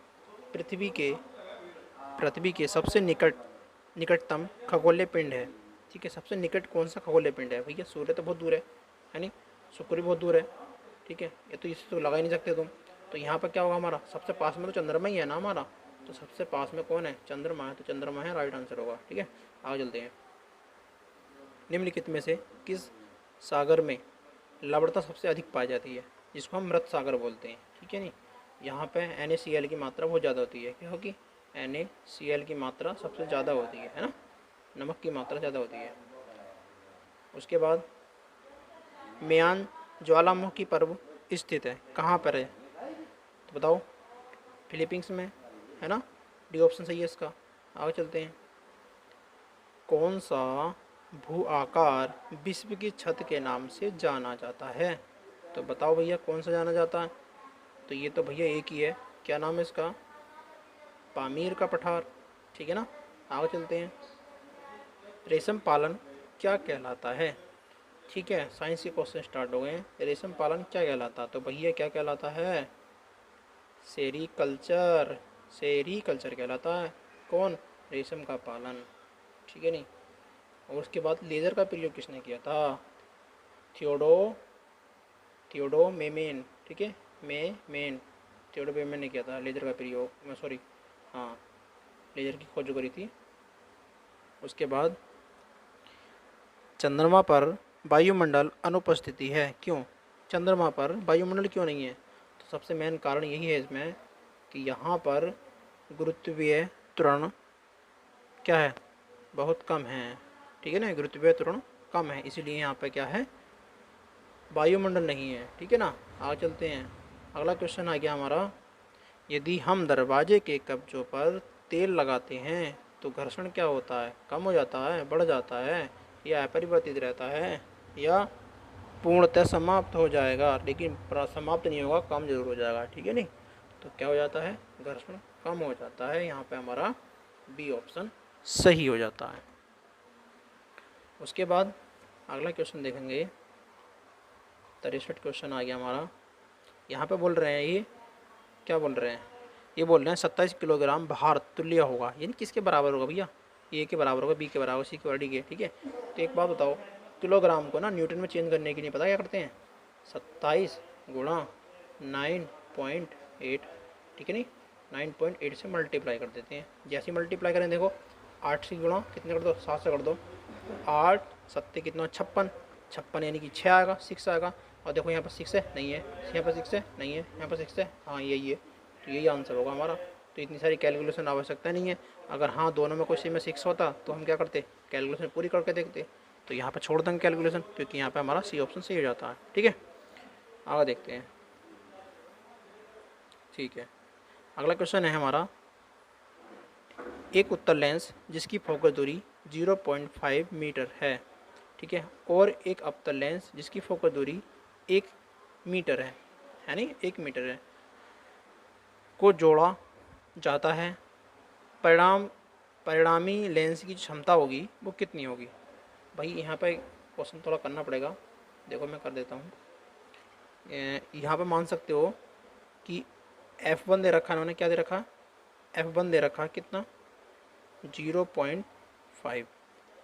पृथ्वी के सबसे निकटतम खगोलीय पिंड है, ठीक है। सबसे निकट कौन सा खगोलीय पिंड है भैया, सूर्य तो बहुत दूर है नहीं, शुक्र भी बहुत दूर है, ठीक है। ये तो इसे तो लगा ही नहीं सकते तुम। तो यहाँ पर क्या होगा, हमारा सबसे पास में तो चंद्रमा ही है ना हमारा, तो सबसे पास में कौन है, चंद्रमा है, तो चंद्रमा है राइट आंसर होगा, ठीक है। आगे चलते हैं। निम्नलिखित में से किस सागर में लवणता सबसे अधिक पाई जाती है, जिसको हम मृत सागर बोलते हैं, ठीक है नहीं। यहाँ पे NaCl की मात्रा बहुत ज़्यादा होती है, क्योंकि NaCl की मात्रा सबसे ज़्यादा होती है ना, नमक की मात्रा ज़्यादा होती है। उसके बाद म्यान ज्वालामुखी पर्व स्थित है, कहाँ पर है, तो बताओ, फिलीपींस में है ना, डी ऑप्शन सही है इसका। आगे चलते हैं। कौन सा भू आकार विश्व की छत के नाम से जाना जाता है, तो बताओ भैया कौन सा जाना जाता है। तो ये तो भैया एक ही है, क्या नाम है इसका, पामीर का पठार, ठीक है ना। आगे चलते हैं। रेशम पालन क्या कहलाता है, ठीक है, साइंस के क्वेश्चन स्टार्ट हो गए हैं। रेशम पालन क्या कहलाता है, तो भैया क्या कहलाता है, सेरीकल्चर, सेरीकल्चर कहलाता है। कौन, रेशम का पालन, ठीक है नहीं। और उसके बाद लेज़र का प्रयोग किसने किया था, थियोडो मेमेन, ठीक है, मेन थियोडो मेमेन ने किया था लेज़र का प्रयोग, सॉरी हाँ, लेज़र की खोज जो करी थी। उसके बाद चंद्रमा पर वायुमंडल अनुपस्थिति है, क्यों, चंद्रमा पर वायुमंडल क्यों नहीं है। तो सबसे मेन कारण यही है इसमें कि यहाँ पर गुरुत्वीय त्वरण क्या है, बहुत कम है, ठीक है ना, गुरुत्वीय त्वरण कम है, इसीलिए यहाँ पे क्या है, वायुमंडल नहीं है, ठीक है ना। आगे चलते हैं। अगला क्वेश्चन आ गया हमारा, यदि हम दरवाजे के कब्जों पर तेल लगाते हैं तो घर्षण क्या होता है, कम हो जाता है, बढ़ जाता है, या अपरिवर्तित रहता है, या पूर्णतः समाप्त हो जाएगा, लेकिन समाप्त नहीं होगा, कम जरूर हो जाएगा, ठीक है नहीं। तो क्या हो जाता है, घर्षण कम हो जाता है, यहाँ पे हमारा बी ऑप्शन सही हो जाता है। उसके बाद अगला क्वेश्चन देखेंगे, 63 क्वेश्चन आ गया हमारा। यहाँ पे बोल रहे हैं, ये क्या बोल रहे हैं, ये बोल रहे हैं 27 किलोग्राम भार तुल्य होगा, यानी किसके बराबर होगा भैया, ए के बराबर होगा, बी के बराबर, सी के बराबर, डी के, ठीक है। तो एक बात बताओ, किलोग्राम को ना न्यूटन में चेंज करने के लिए पता क्या करते हैं, 27 गुणा 9.8, ठीक है नहीं, 9.8 से मल्टीप्लाई कर देते हैं। जैसे मल्टीप्लाई करें देखो 8 से गुणा कितने कर दो, 7 से कर दो, 8 7 कितना 56, 56 यानी कि 6 आएगा, 6 आएगा। और देखो यहाँ पर 6 है, नहीं है, यहाँ पर 6 है, नहीं है, यहाँ पर 6 है, हाँ यही है, तो यही आंसर होगा हमारा। तो इतनी सारी कैलकुलेशन आवश्यकता नहीं है। अगर हाँ दोनों में कोई सी में 6 होता तो हम क्या करते, कैलकुलेशन पूरी करके देखते। तो यहाँ पर छोड़ देंगे कैलकुलेशन, क्योंकि यहाँ पर हमारा सी ऑप्शन सही हो जाता है। ठीक है, आगे देखते हैं। ठीक है, अगला क्वेश्चन है हमारा, एक उत्तल लेंस जिसकी फोकस दूरी 0.5 मीटर है, ठीक है, और एक अवतल लेंस जिसकी फोकस दूरी 1 मीटर है नहीं 1 मीटर है, को जोड़ा जाता है। परिणामी लेंस की क्षमता होगी वो कितनी होगी। भाई यहाँ पे क्वेश्चन थोड़ा करना पड़ेगा, देखो मैं कर देता हूँ। यहाँ पे मान सकते हो कि F1 दे रखा है उन्होंने, क्या दे रखा, F1 दे रखा कितना 0.5,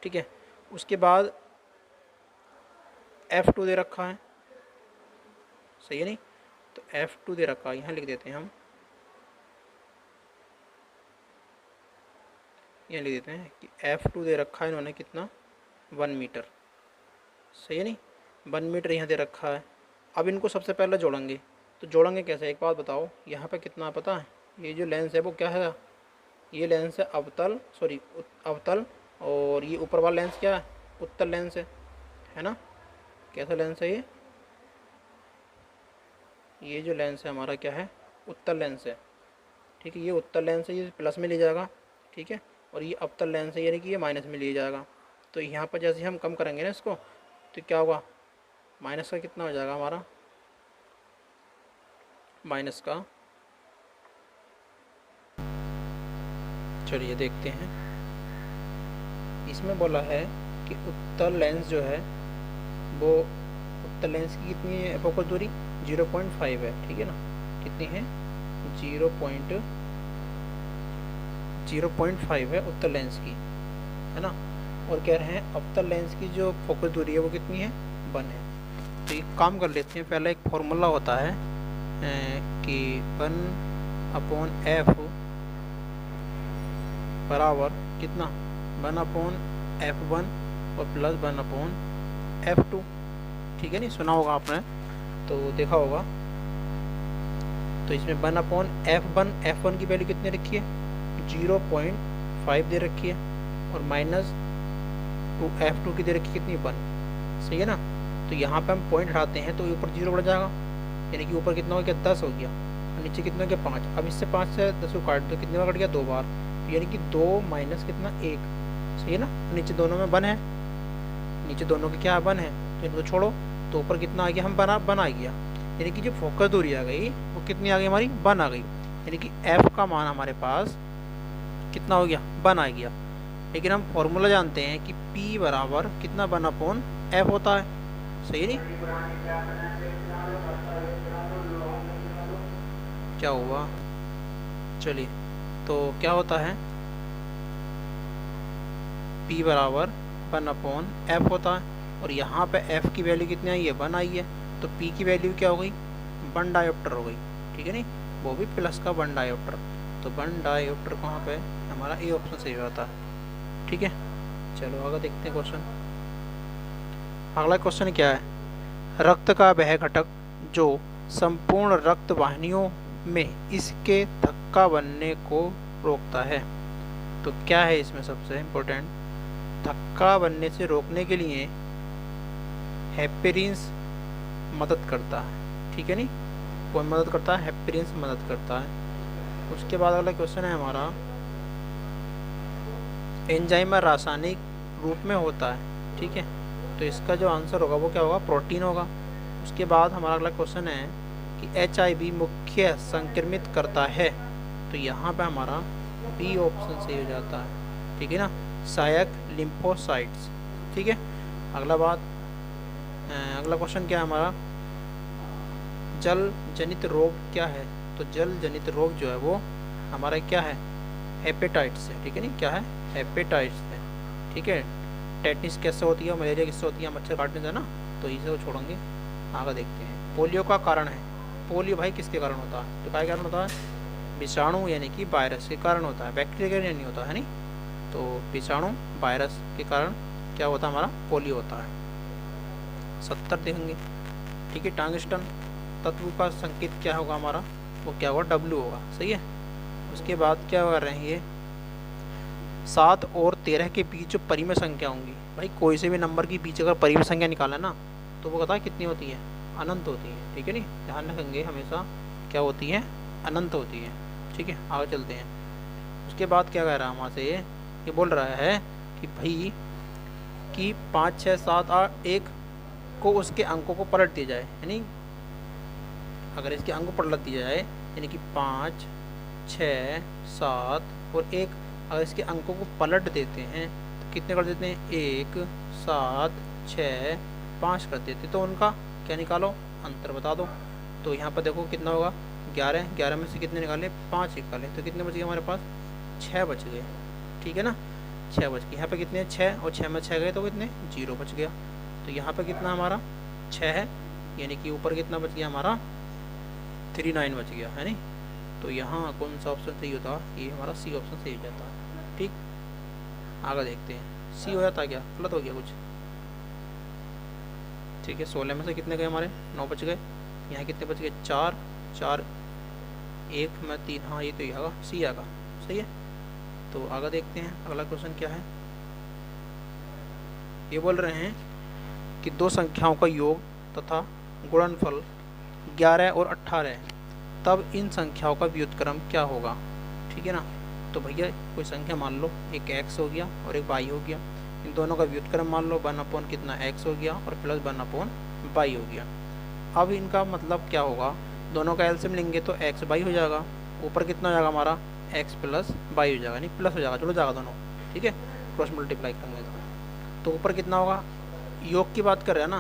ठीक है। उसके बाद F2 दे रखा है, सही है नहीं, तो F2 दे रखा है, यहाँ लिख देते हैं हम, यहाँ लिख देते हैं कि F2 दे रखा है इन्होंने कितना 1 मीटर, सही है नहीं, 1 मीटर यहाँ दे रखा है। अब इनको सबसे पहले जोड़ेंगे, तो जोड़ेंगे कैसे, एक बात बताओ, यहाँ पे कितना पता है, ये जो लेंस है वो क्या है, ये लेंस है अवतल, सॉरी अवतल, और ये ऊपर वाला लेंस क्या है, उत्तल लेंस है ना। कैसा लेंस है ये जो लेंस है हमारा क्या है, उत्तल लेंस है, ठीक है। ये उत्तल लेंस है, ये प्लस में ले जाएगा, ठीक है, और ये अवतल लेंस है यानी कि ये माइनस में ले जाएगा। तो यहाँ पर जैसे हम कम करेंगे ना इसको, तो क्या होगा, माइनस का कितना हो जाएगा हमारा, माइनस का, चलिए देखते हैं। इसमें बोला है कि उत्तल लेंस जो है वो, उत्तल लेंस की कितनी है फोकस दूरी 0.5 है, ठीक है ना, कितनी है 0.5 है उत्तल लेंस की, है ना। और कह रहे हैं अवतल लेंस की जो फोकस दूरी है वो कितनी है 1 है। तो एक काम कर लेते हैं, पहले एक फॉर्मूला होता है कि 1/f बराबर कितना 1/f1 और प्लस 1/f2, ठीक है नहीं, सुना होगा आपने तो देखा होगा। तो इसमें 1/f1 की वैल्यू कितनी रखी है 0.5 दे रखी है, और -2f2 की दे रखी कितनी 1, सही है ना। तो यहाँ पे हम पॉइंट हटाते हैं तो ऊपर 0 बढ़ जाएगा, यानी कि ऊपर कितना हो गया 10 हो गया, और नीचे कितना हो गया 5। अब इससे 5 से 10 को काट दो, कितने बार कट गया 2 बार, तो यानी कि 2 माइनस कितना 1, सही है ना। नीचे दोनों में 1 है, नीचे दोनों के क्या 1 है, तो इनको छोड़ो, तो ऊपर कितना आ गया हम 1 आ गया, यानी कि जो फोकस दूरी आ गई वो कितनी आ गई हमारी 1 आ गई, यानी कि f का मान हमारे पास कितना हो गया 1 आ गया। लेकिन हम फॉर्मूला जानते हैं कि p बराबर कितना 1/f होता है, सही नहीं। क्या हुआ, चलिए, तो क्या होता है p बराबर 1/f होता है, और यहाँ पे f की वैल्यू कितनी आई है 1 आई है, तो p की वैल्यू क्या हो गई 1 डायोप्टर हो गई, ठीक है नहीं, वो भी प्लस का 1 डायोप्टर। तो 1 डायोप्टर कहाँ पे हमारा ए ऑप्शन सही होता है, ठीक है। चलो आगे देखते हैं क्वेश्चन। अगला क्वेश्चन क्या है, रक्त का वह घटक जो संपूर्ण रक्त वाहिनियों में इसके थक्का बनने को रोकता है। तो क्या है इसमें सबसे इम्पोर्टेंट, थक्का बनने से रोकने के लिए हेपेरिन्स मदद करता है, ठीक है नहीं, कौन मदद करता है, हेपेरिन्स मदद करता है। उसके बाद अगला क्वेश्चन है हमारा, एंजाइम रासायनिक रूप में होता है, ठीक है, तो इसका जो आंसर होगा वो क्या होगा प्रोटीन होगा। उसके बाद हमारा अगला क्वेश्चन है कि HIV मुख्य संक्रमित करता है, तो यहाँ पे हमारा बी ऑप्शन सही हो जाता है, ठीक है ना, सहायक लिम्फोसाइट्स, ठीक है। अगला क्वेश्चन क्या है हमारा, जल जनित रोग क्या है, तो जल जनित रोग जो है वो हमारा क्या है हेपेटाइटिस है, ठीक है नहीं, क्या है हेपेटाइटिस है, ठीक है। टेटनिस कैसे होती है, मलेरिया किससे होती है, मच्छर काटने से ना, तो इसे वो छोड़ेंगे। आगे देखते हैं, पोलियो का कारण है, पोलियो भाई किसके कारण होता है, तो क्या कारण होता है विषाणु यानी कि वायरस के कारण होता है, बैक्टीरिया के कारण नहीं होता है नहीं। तो विषाणु वायरस के कारण क्या होता है, हमारा पोलियो होता है। 70 देखेंगे, ठीक है। टंगस्टन तत्व का संकेत क्या होगा हमारा, वो क्या होगा, W होगा, सही है। उसके बाद क्या कर रहे हैं ये, 7 और 13 के बीच जो परिमेय संख्या होंगी, भाई कोई से भी नंबर के बीच अगर परिमेय संख्या निकाला ना तो वो पता है कितनी होती है, अनंत होती है, ठीक है। नहीं, ध्यान रखेंगे हमेशा क्या होती है, अनंत होती है, ठीक है। आगे चलते हैं। उसके बाद क्या कह रहा है हमारे से, ये बोल रहा है कि भाई कि 5, 6, 7, 8, 1 को उसके अंकों को पलट दिया जाए, यानी अगर इसके अंक को पलट दिया जाए, यानी कि 5, 6, 7 और 1, अगर इसके अंकों को पलट देते हैं तो कितने कर देते हैं, 1, 7, 6, 5 कर देते, तो उनका क्या निकालो, अंतर बता दो। तो यहाँ पर देखो कितना होगा, 11, 11 में से कितने निकाले, 5 निकाले, तो कितने बच गए हमारे पास, 6 बच गए, ठीक है ना, 6 बच गए। यहाँ पे कितने, 6 और 6 में 6 गए तो कितने, 0 बच गया। तो यहाँ पे कितना हमारा 6 है, यानी कि ऊपर कितना बच गया हमारा, 39 बच गया, है नहीं। तो यहाँ कौन सा ऑप्शन सही होता, ये हमारा C ऑप्शन सही हो जाता है, ठीक। आगे देखते हैं, C हो जाता है क्या, गलत हो गया कुछ, ठीक है। 16 में से कितने गए हमारे, 9 बच गए। यहाँ कितने बच गए, 4, 4, 1 में 3, हाँ ये तो ये आगा, C आगा, सही है। तो आगे देखते हैं अगला क्वेश्चन क्या है। ये बोल रहे हैं कि दो संख्याओं का योग तथा गुणनफल 11 और 18 है, तब इन संख्याओं का व्युत्क्रम क्या होगा, ठीक है ना। तो भैया कोई संख्या मान लो, एक x हो गया और एक y हो गया, इन दोनों का व्युत्क्रम मान लो 1 कितना x हो गया और प्लस 1/y हो गया। अब इनका मतलब क्या होगा, दोनों का एलसीएम लेंगे तो x y हो जाएगा, ऊपर कितना हो जाएगा हमारा, x प्लस y हो जाएगा, नहीं प्लस हो जाएगा, जुड़ जाएगा दोनों, ठीक है, क्रॉस मल्टीप्लाई करेंगे तो ऊपर कितना होगा, योग की बात कर रहे हैं ना,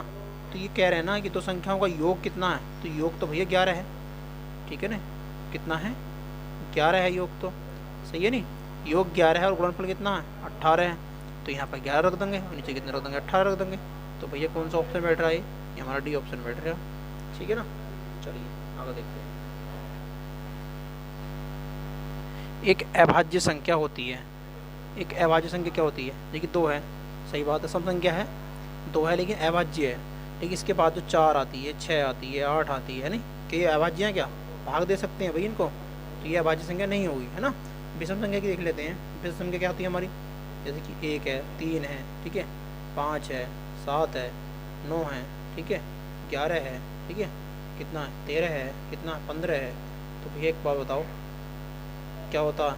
तो ये कह रहे हैं ना कि दो संख्याओं का योग कितना है, तो योग तो भैया 11 है, ठीक है ना, कितना है, 11 है योग, तो सही है नहीं, योग 11 है और गुणनफल कितना है, 18 है, तो यहाँ पर 11 रख देंगे और नीचे कितने रख देंगे, 18 रख देंगे। तो भैया कौन सा ऑप्शन बैठ रहा है, ये हमारा डी ऑप्शन बैठ रहा है, ठीक है ना। चलिए आगे देखते हैं। एक अभाज्य संख्या होती है, एक अभाज्य संख्या क्या होती है, देखिए 2 है, सही बात है, सम संख्या है 2 है लेकिन अभाज्य है, लेकिन इसके बाद जो 4 आती है, 6 आती है, 8 आती है, नहीं कि ये अभाज्य हैं क्या, भाग दे सकते हैं भाई इनको, तो ये अभाज्य संख्या नहीं होगी, है ना। विषम संख्या की देख लेते हैं, विषम संख्या क्या होती है हमारी, जैसे कि 1 है, 3 है, ठीक है, 5 है, 7 है, 9 है, ठीक है, 11 है, ठीक है, कितना है, 13 है, कितना 15 है। तो भैया एक बात बताओ क्या होता है,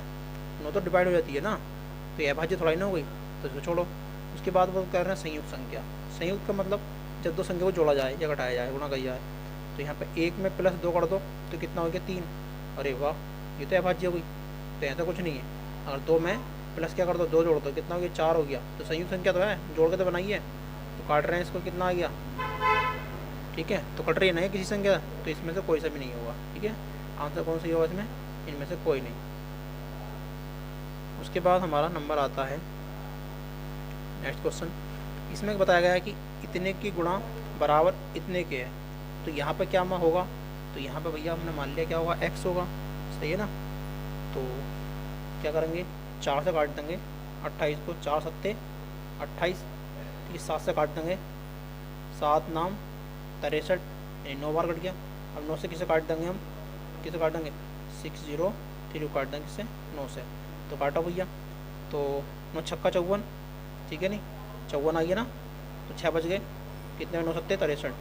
9 तो डिवाइड हो जाती है ना, तो ये अभाज्य थोड़ा ही ना हो गई, तो इसको छोड़ो। उसके बाद वो कह रहे हैं संयुक्त संख्या, संयुक्त का मतलब जब दो संख्या को जोड़ा जाए या घटाया जाए, गुणा किया जाए, तो यहाँ पे 1 में प्लस 2 कर दो तो कितना हो गया, 3, अरे वाह ये तो अभाज्य हो गई, तो ऐसा कुछ नहीं है। अगर 2 में प्लस क्या कर दो, 2 जोड़ दो, कितना हो गया, 4 हो गया, तो संयुक्त संख्या तो है, जोड़ के तो बनाइए, तो काट रहे हैं इसको, कितना आ गया, ठीक है, तो कट रही है नहीं किसी संख्या, तो इसमें से कोई सा भी नहीं होगा, ठीक है। आंसर कौन सा होगा इसमें, इनमें से कोई नहीं। उसके बाद हमारा नंबर आता है नेक्स्ट क्वेश्चन, इसमें बताया गया है कि इतने की गुणा बराबर इतने के है, तो यहाँ पे क्या होगा, तो यहाँ पे भैया हमने मान लिया क्या होगा, x होगा, सही है ना। तो क्या करेंगे, 4 से काट देंगे 28 को, 4 सत्ते 28, 7 से काट देंगे, 7 नाम 63, 9 बार कट गया। अब 9 से किसे काट देंगे हम, किसे काट देंगे, 6 0 3 काट देंगे किससे, 9 से, तो काटा भैया, तो 9 छक्का 54, ठीक है नहीं, 54 आ गया ना, तो 6 बच गए, कितने में 9 सत्ते 63,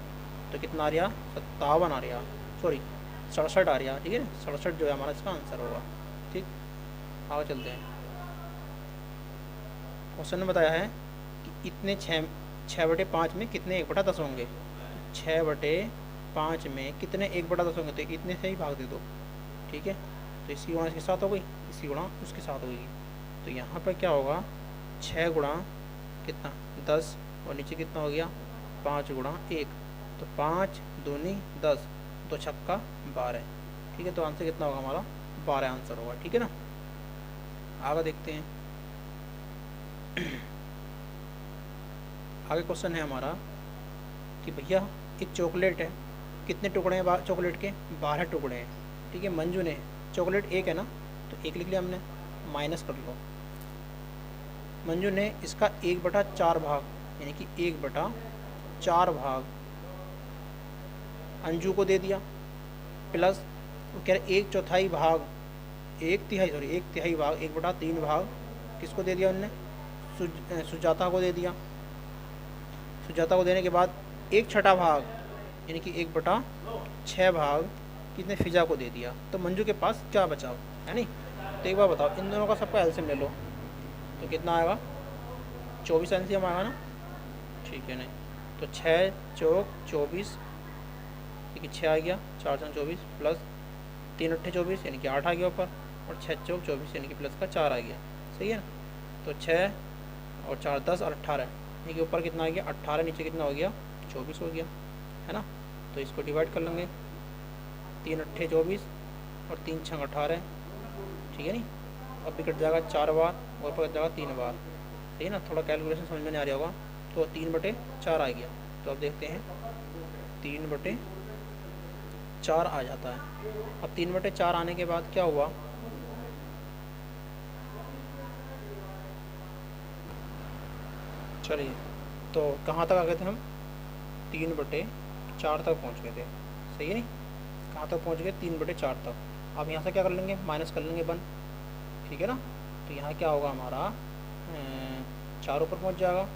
तो कितना आ रहा, 57 आ रहा, सॉरी 67 आ रहा, ठीक है ना, 67 जो है हमारा इसका आंसर होगा, ठीक। आगे चलते हैं। क्वेश्चन ने बताया है कि इतने 6/5 में कितने 1/10 होंगे, 6/5 में कितने 1/10 होंगे, तो इतने से ही भाग दे दो, ठीक है, तो इसकी गुणा इसके साथ हो गई, इसकी गुणा उसके साथ होगी, तो यहाँ पर क्या होगा, 6 गुणा कितना 10 और नीचे कितना हो गया, 5 गुणा 1, तो 5 दूनी 10, 2 छक्का 12, ठीक है, तो आंसर कितना होगा हमारा, 12 आंसर होगा, ठीक है ना। आगे देखते हैं। आगे क्वेश्चन है हमारा कि भैया एक चॉकलेट है, कितने टुकड़े हैं चॉकलेट के, 12 टुकड़े हैं, ठीक है। मंजू ने चॉकलेट 1 है ना, तो 1 लिख लिया हमने, माइनस कर लो, मंजू ने इसका 1/4 भाग यानी कि 1/4 भाग अंजू को दे दिया, प्लस वो कह रहे 1/4 भाग 1/3 भाग 1/3 भाग किसको दे दिया उनने, सुजाता को दे दिया। सुजाता को देने के बाद 1/6 भाग यानी कि 1/6 भाग कितने, फिजा को दे दिया। तो मंजू के पास क्या बचा है नहीं। तो एक बार बताओ इन दोनों का सबका एलसीएम ले लो तो कितना आएगा, 24 एलसीएम आएगा ना, ठीक है नहीं। तो 6 चौक 24 यानी कि 6 आ गया, 4 चौक 24 प्लस 3 अट्ठे 24 यानी कि 8 आ गया ऊपर, और 6 चौक 24 यानी कि प्लस का 4 आ गया, सही है ना। तो 6 और 4 10 और 18 यानी कि ऊपर कितना आ गया 18, नीचे कितना हो गया 24 हो गया, है ना। तो इसको डिवाइड कर लेंगे, 3 अट्ठे 24 और 3 छंग 18, ठीक है नहीं। अब भी कट जाएगा 4 बार और ऊपर कट जाएगा 3 बार, सही है ना। थोड़ा कैलकुलेशन समझ में नहीं आ रहा होगा। तो 3/4 आ गया। तो अब देखते हैं 3/4 आ जाता है। अब 3/4 आने के बाद क्या हुआ, चलिए तो कहाँ तक आ गए थे हम, 3/4 तक पहुँच गए थे, सही है नहीं। कहाँ तक पहुँच गए 3/4 तक। अब यहाँ से क्या कर लेंगे, माइनस कर लेंगे 1, ठीक है ना। तो यहाँ क्या होगा हमारा 4 ऊपर पहुँच जाएगा,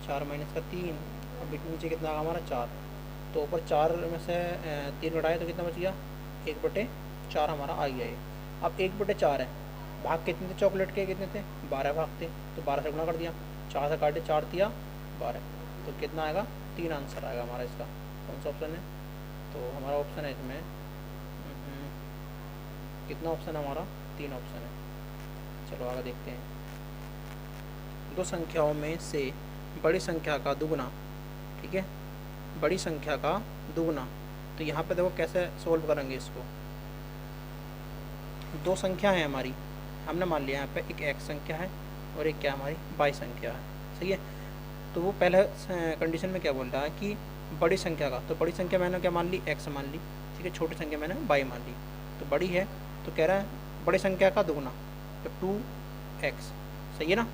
4 माइनस का 3, अब नीचे कितना आएगा हमारा 4। तो ऊपर 4 में से 3 घटाए तो कितना बच गया, 1/4 हमारा आ गया ये। अब 1/4 है, भाग कितने थे चॉकलेट के, कितने थे 12 भाग थे, तो 12 से गुणा कर दिया, 4 से काटे 4 दिया 12, तो कितना आएगा 3 आंसर आएगा हमारा इसका। कौन सा ऑप्शन है, तो हमारा ऑप्शन है इसमें कितना ऑप्शन है हमारा, 3 ऑप्शन है। चलो आगे देखते हैं। दो संख्याओं में से बड़ी संख्या का दुगुना, ठीक है, बड़ी संख्या का दुगुना। तो यहाँ पे देखो कैसे सोल्व करेंगे इसको। दो संख्या है हमारी, हमने मान लिया यहाँ पे एक x संख्या है और एक क्या हमारी y संख्या है, सही है। तो वो पहले कंडीशन में क्या बोल रहा है कि बड़ी संख्या का, तो बड़ी संख्या मैंने क्या मान ली x मान ली, ठीक है। छोटी संख्या मैंने y मान ली, तो बड़ी है तो कह रहा है बड़ी संख्या का दुगुना, तो 2x, सही है ना।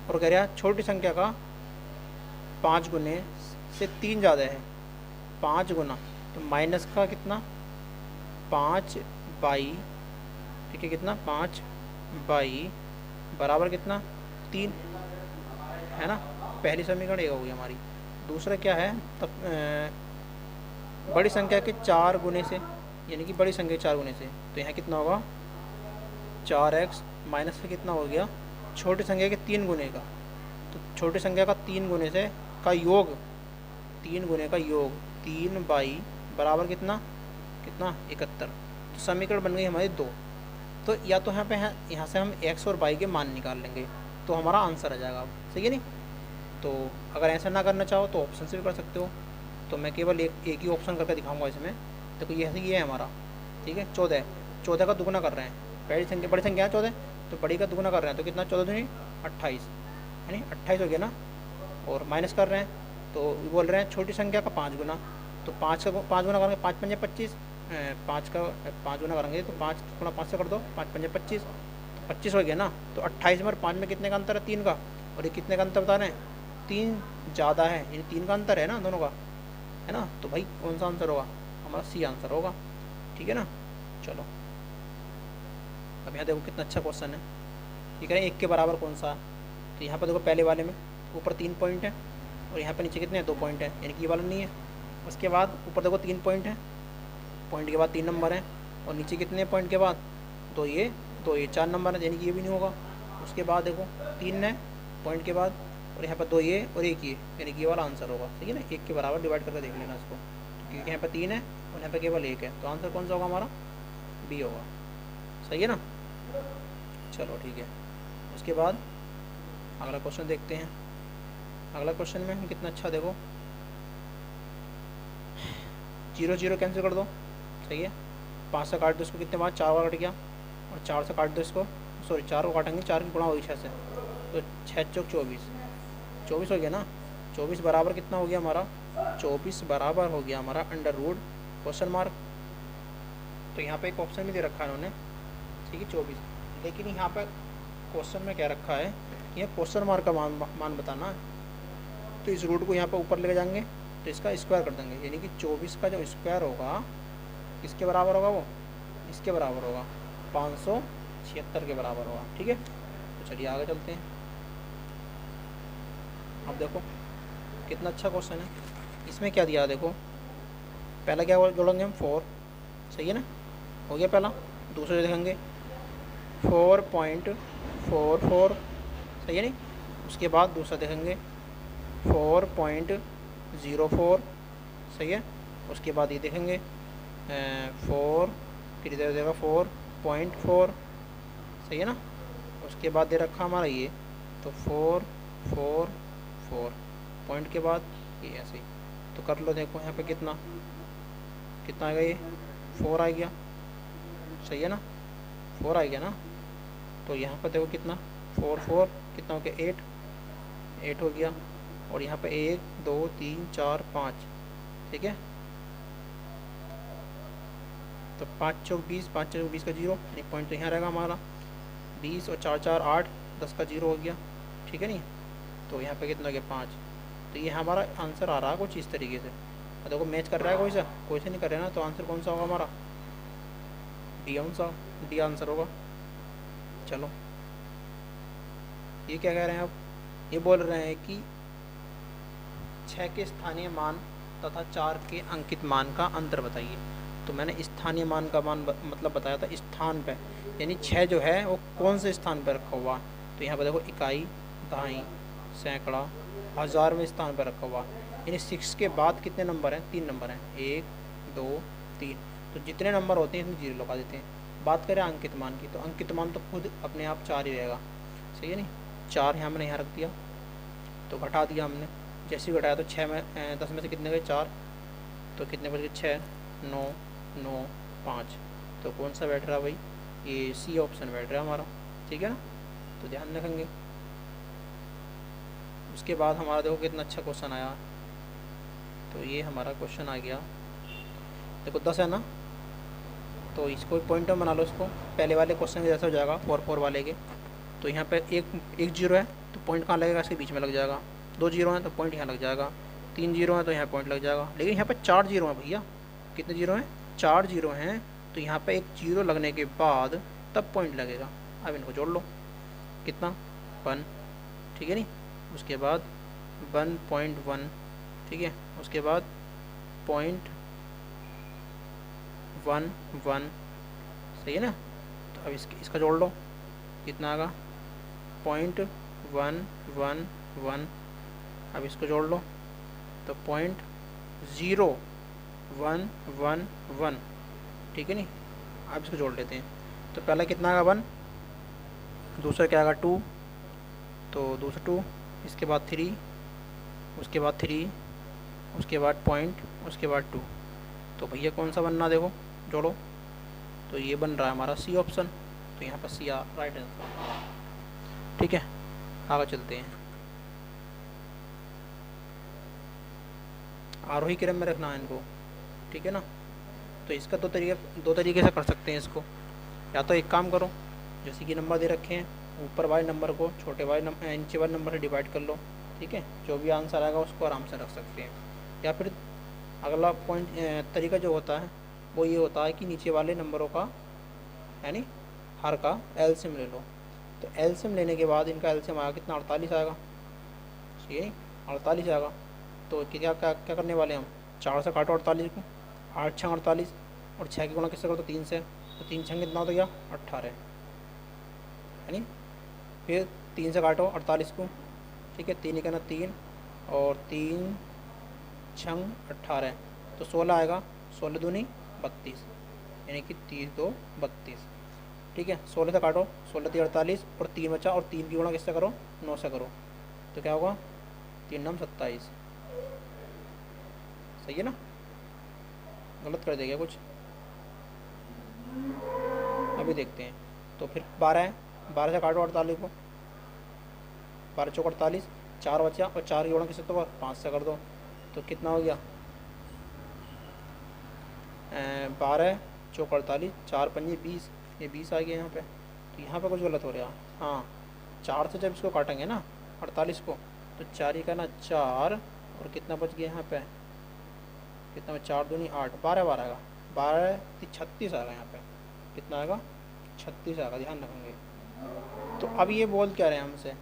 और कह रहा है छोटी संख्या का 5 गुने से 3 ज़्यादा है, 5 गुना, तो माइनस का कितना 5 बाई, ठीक है, कितना 5 बाई बराबर कितना 3, है ना। पहली समीकरण ये हो गई हमारी। दूसरा क्या है, तब बड़ी संख्या के 4 गुने से, यानी कि बड़ी संख्या के 4 गुने से, तो यहाँ कितना होगा 4x माइनस का कितना हो गया छोटी संख्या के 3 गुने का, तो छोटी संख्या का 3 गुने से का योग, 3 गुने का योग 3 बाई बराबर कितना कितना 71। तो समीकरण बन गई हमारी 2। तो या तो यहाँ से हम x और y के मान निकाल लेंगे तो हमारा आंसर आ जाएगा, सही है नहीं। तो अगर ऐसा ना करना चाहो तो ऑप्शन से भी कर सकते हो। तो मैं केवल एक ही ऑप्शन करके दिखाऊंगा इसमें। देखो ये है हमारा, ठीक है, 14 का दुगुना कर रहे हैं, पहली संख्या बड़ी संख्या है 14, तो बड़ी का दुगुना कर रहे हैं, तो कितना 14 दूनी 28, यानी 28 हो गया ना। और माइनस कर रहे हैं तो बोल रहे हैं छोटी संख्या का 5 गुना, तो 5 गुना करेंगे 5 पंजे 25, 5 का 5 गुना करेंगे तो 5 गुना 5 से कर दो, 5 पंजे 25, तो 25 हो गया ना। तो 28 में और 5 में कितने का अंतर है 3 का, और ये कितने का अंतर बता रहे हैं 3 ज़्यादा है, यानी 3 का अंतर है ना दोनों का, है ना। तो भाई कौन सा आंसर होगा हमारा, सी आंसर होगा, ठीक है ना। चलो अब यहाँ देखो कितना अच्छा क्वेश्चन है, ठीक है। 1 के बराबर कौन सा, तो यहाँ पर देखो पहले वाले में ऊपर 3 पॉइंट है और यहाँ पर नीचे कितने हैं 2 पॉइंट है, यानी कि ये वाला नहीं है। उसके बाद ऊपर देखो 3 पॉइंट है, पॉइंट के बाद 3 नंबर है, और नीचे कितने पॉइंट के बाद 2 ये 4 नंबर है, यानी कि ये भी नहीं होगा। उसके बाद देखो 3 है पॉइंट के बाद, और यहाँ पर 2 ये और 1 ये, यानी कि ये वाला आंसर होगा, ठीक है ना। 1 के बराबर डिवाइड करके देख लेना इसको, क्योंकि यहाँ पर 3 है और यहाँ पर केवल 1 है, तो आंसर कौन सा होगा हमारा, बी होगा, सही है ना। चलो ठीक है। उसके बाद अगला क्वेश्चन देखते हैं। अगला क्वेश्चन में हम कितना अच्छा देखो, 0 0 कैंसिल कर दो, सही है। 5 से काट दो इसको, कितने बार 4 बार कट गया, और 4 से काट दो इसको, सॉरी 4 को काटेंगे 4 की गुणा होगी 6 से, तो 6 चौक 24 हो गया ना। 24 बराबर कितना हो गया हमारा, 24 बराबर हो गया हमारा अंडर रूट क्वेश्चन मार्क। तो यहाँ पे एक ऑप्शन भी दे रखा है उन्होंने, ठीक है 24, लेकिन यहाँ पर क्वेश्चन में क्या रखा है, ये क्वेश्चन मार्क का मान बताना है। तो इस रूट को यहाँ पर ऊपर लेके जाएंगे तो इसका स्क्वायर कर देंगे, यानी कि 24 का जो स्क्वायर होगा किसके बराबर होगा, वो इसके बराबर होगा, 576 के बराबर होगा। ठीक है, तो चलिए आगे चलते हैं। अब देखो कितना अच्छा क्वेश्चन है। इसमें क्या दिया, देखो पहला क्या जोड़ेंगे हम, 4, सही है ना, हो गया पहला। दूसरा देखेंगे 4.44, सही है नहीं। उसके बाद दूसरा देखेंगे 4.04, सही है। उसके बाद ये देखेंगे 4 किधर देगा 4.4, सही है ना। उसके बाद दे रखा हमारा ये, तो 4 पॉइंट के बाद ये ऐसे ही। तो कर लो, देखो यहाँ पे कितना कितना आएगा, ये 4 आ गया, सही है ना, 4 आ गया ना। तो यहाँ पर देखो कितना 4 कितना हो गया, 8 हो गया। और यहाँ पे 1 2 3 4 5, ठीक है। तो 5 चौक 20, 5 चौक 20 का 0, यानी पॉइंट तो यहाँ रहेगा हमारा। 20 और 4 4 8, 10 का 0 हो गया, ठीक है नहीं। तो यहाँ पे कितना हो गया 5। तो ये हमारा आंसर आ रहा है कुछ इस तरीके से। देखो मैच कर रहा है कोई से नहीं कर रहा है ना, तो आंसर कौन सा होगा हमारा, डी आंसर होगा। चलो ये क्या कह रहे हैं, अब ये बोल रहे हैं कि 6 के स्थानीय मान तथा 4 के अंकित मान का अंतर बताइए। तो मैंने स्थानीय मान का मान मतलब बताया था स्थान पे, यानी 6 जो है वो कौन से स्थान पर रखा हुआ। तो यहाँ पर देखो इकाई, दहाई, सैकड़ा, हज़ारवें स्थान पर रखा हुआ। यानी 6 के बाद कितने नंबर हैं, 3 नंबर हैं, 1 2 3। तो जितने नंबर होते हैं इसमें 0 लगा देते हैं। बात करें अंकित मान की, तो अंकित मान तो खुद अपने आप 4 ही रहेगा, सही है नहीं। 4 यहाँ मैंने यहाँ रख दिया, तो घटा दिया हमने। जैसे ही घटाया तो 6 में 10 में से कितने गए 4, तो कितने बच गए 6 9 9 5। तो कौन सा बैठ रहा भाई, ये सी ऑप्शन बैठ रहा है हमारा, ठीक है ना। तो ध्यान रखेंगे। उसके बाद हमारा देखो कितना अच्छा क्वेश्चन आया। तो ये हमारा क्वेश्चन आ गया, देखो 10 है ना, तो इसको पॉइंट में बना लो इसको। पहले वाले क्वेश्चन के जैसा हो जाएगा 4 वाले के। तो यहाँ पे एक 0 है तो पॉइंट कहाँ लगेगा, इसके बीच में लग जाएगा। 2 0 हैं तो पॉइंट यहाँ लग जाएगा। 3 0 हैं तो यहाँ पॉइंट लग जाएगा। लेकिन यहाँ पे 4 0 हैं भैया, कितने 0 हैं, 4 0 हैं। तो यहाँ पे एक 0 लगने के बाद तब पॉइंट लगेगा। अब इनको जोड़ लो, कितना 1, ठीक है नहीं। उसके बाद 1.1, ठीक है। उसके बाद 0.11, सही है ना। तो अब इसका जोड़ लो, कितना आएगा 0.111। अब इसको जोड़ लो तो 0.0111, ठीक है नहीं। अब इसको जोड़ लेते हैं। तो पहला कितना आएगा 1, दूसरा क्या आएगा 2, तो दूसरा 2, इसके बाद 3, उसके बाद 3, उसके बाद पॉइंट, उसके बाद 2। तो भैया कौन सा बनना, देखो जोड़ो। तो ये बन रहा है हमारा सी ऑप्शन। तो यहाँ पर सी राइट आंसर, ठीक है। आगे चलते हैं। आरोही क्रम में रखना है इनको, ठीक है ना। तो इसका दो तरीके से कर सकते हैं इसको। या तो एक काम करो, जैसे कि नंबर दे रखे हैं, ऊपर वाले नंबर को छोटे वाले नीचे वाले नंबर से डिवाइड कर लो, ठीक है। जो भी आंसर आएगा उसको आराम से रख सकते हैं। या फिर अगला पॉइंट तरीका जो होता है वो ये होता है कि नीचे वाले नंबरों का यानी हर का एलसीएम ले लो। तो एलसीएम लेने के बाद इनका एलसीएम आएगा कितना, 48 आएगा, सही है 48 आएगा। तो क्या क्या क्या करने वाले हम, 4 से काटो 48 को, 8 6 48, और 6 की गुणा किससे करो तो 3 से। तो 3 6 कितना हो गया 18, यानी फिर 3 से काटो 48 को, ठीक है। 3 कहना 3 और 3 6 18, तो 16 आएगा। 16 दूनी 32, यानी कि 30 2 32, ठीक है। 16 से काटो, 16 3 48 और 3 बचा, और 3 की गुणा किससे करो 9 से करो। तो क्या होगा 3 9 27, सही है ना। गलत कर देगा कुछ, अभी देखते हैं। तो फिर 12 है, 12 से काटो 48 को, 12 चौक 48, 4 बचा, और 4 की गुणा किससे तो 5 से कर दो। तो कितना हो गया 12 चौक 48, 4 पंजे 20, ये 20 आ गया यहाँ पे। तो यहाँ पे कुछ गलत हो रहा है, हाँ 4 से जब इसको काटेंगे ना 48 को, तो 4 ही का ना 4, और कितना बच गया यहाँ पे, कितना में 4 दूनी 8, 12 12 का 12 36 आएगा यहाँ पे, कितना आएगा 36 आएगा, ध्यान रखेंगे। तो अब ये बोल क्या रहे हैं हमसे,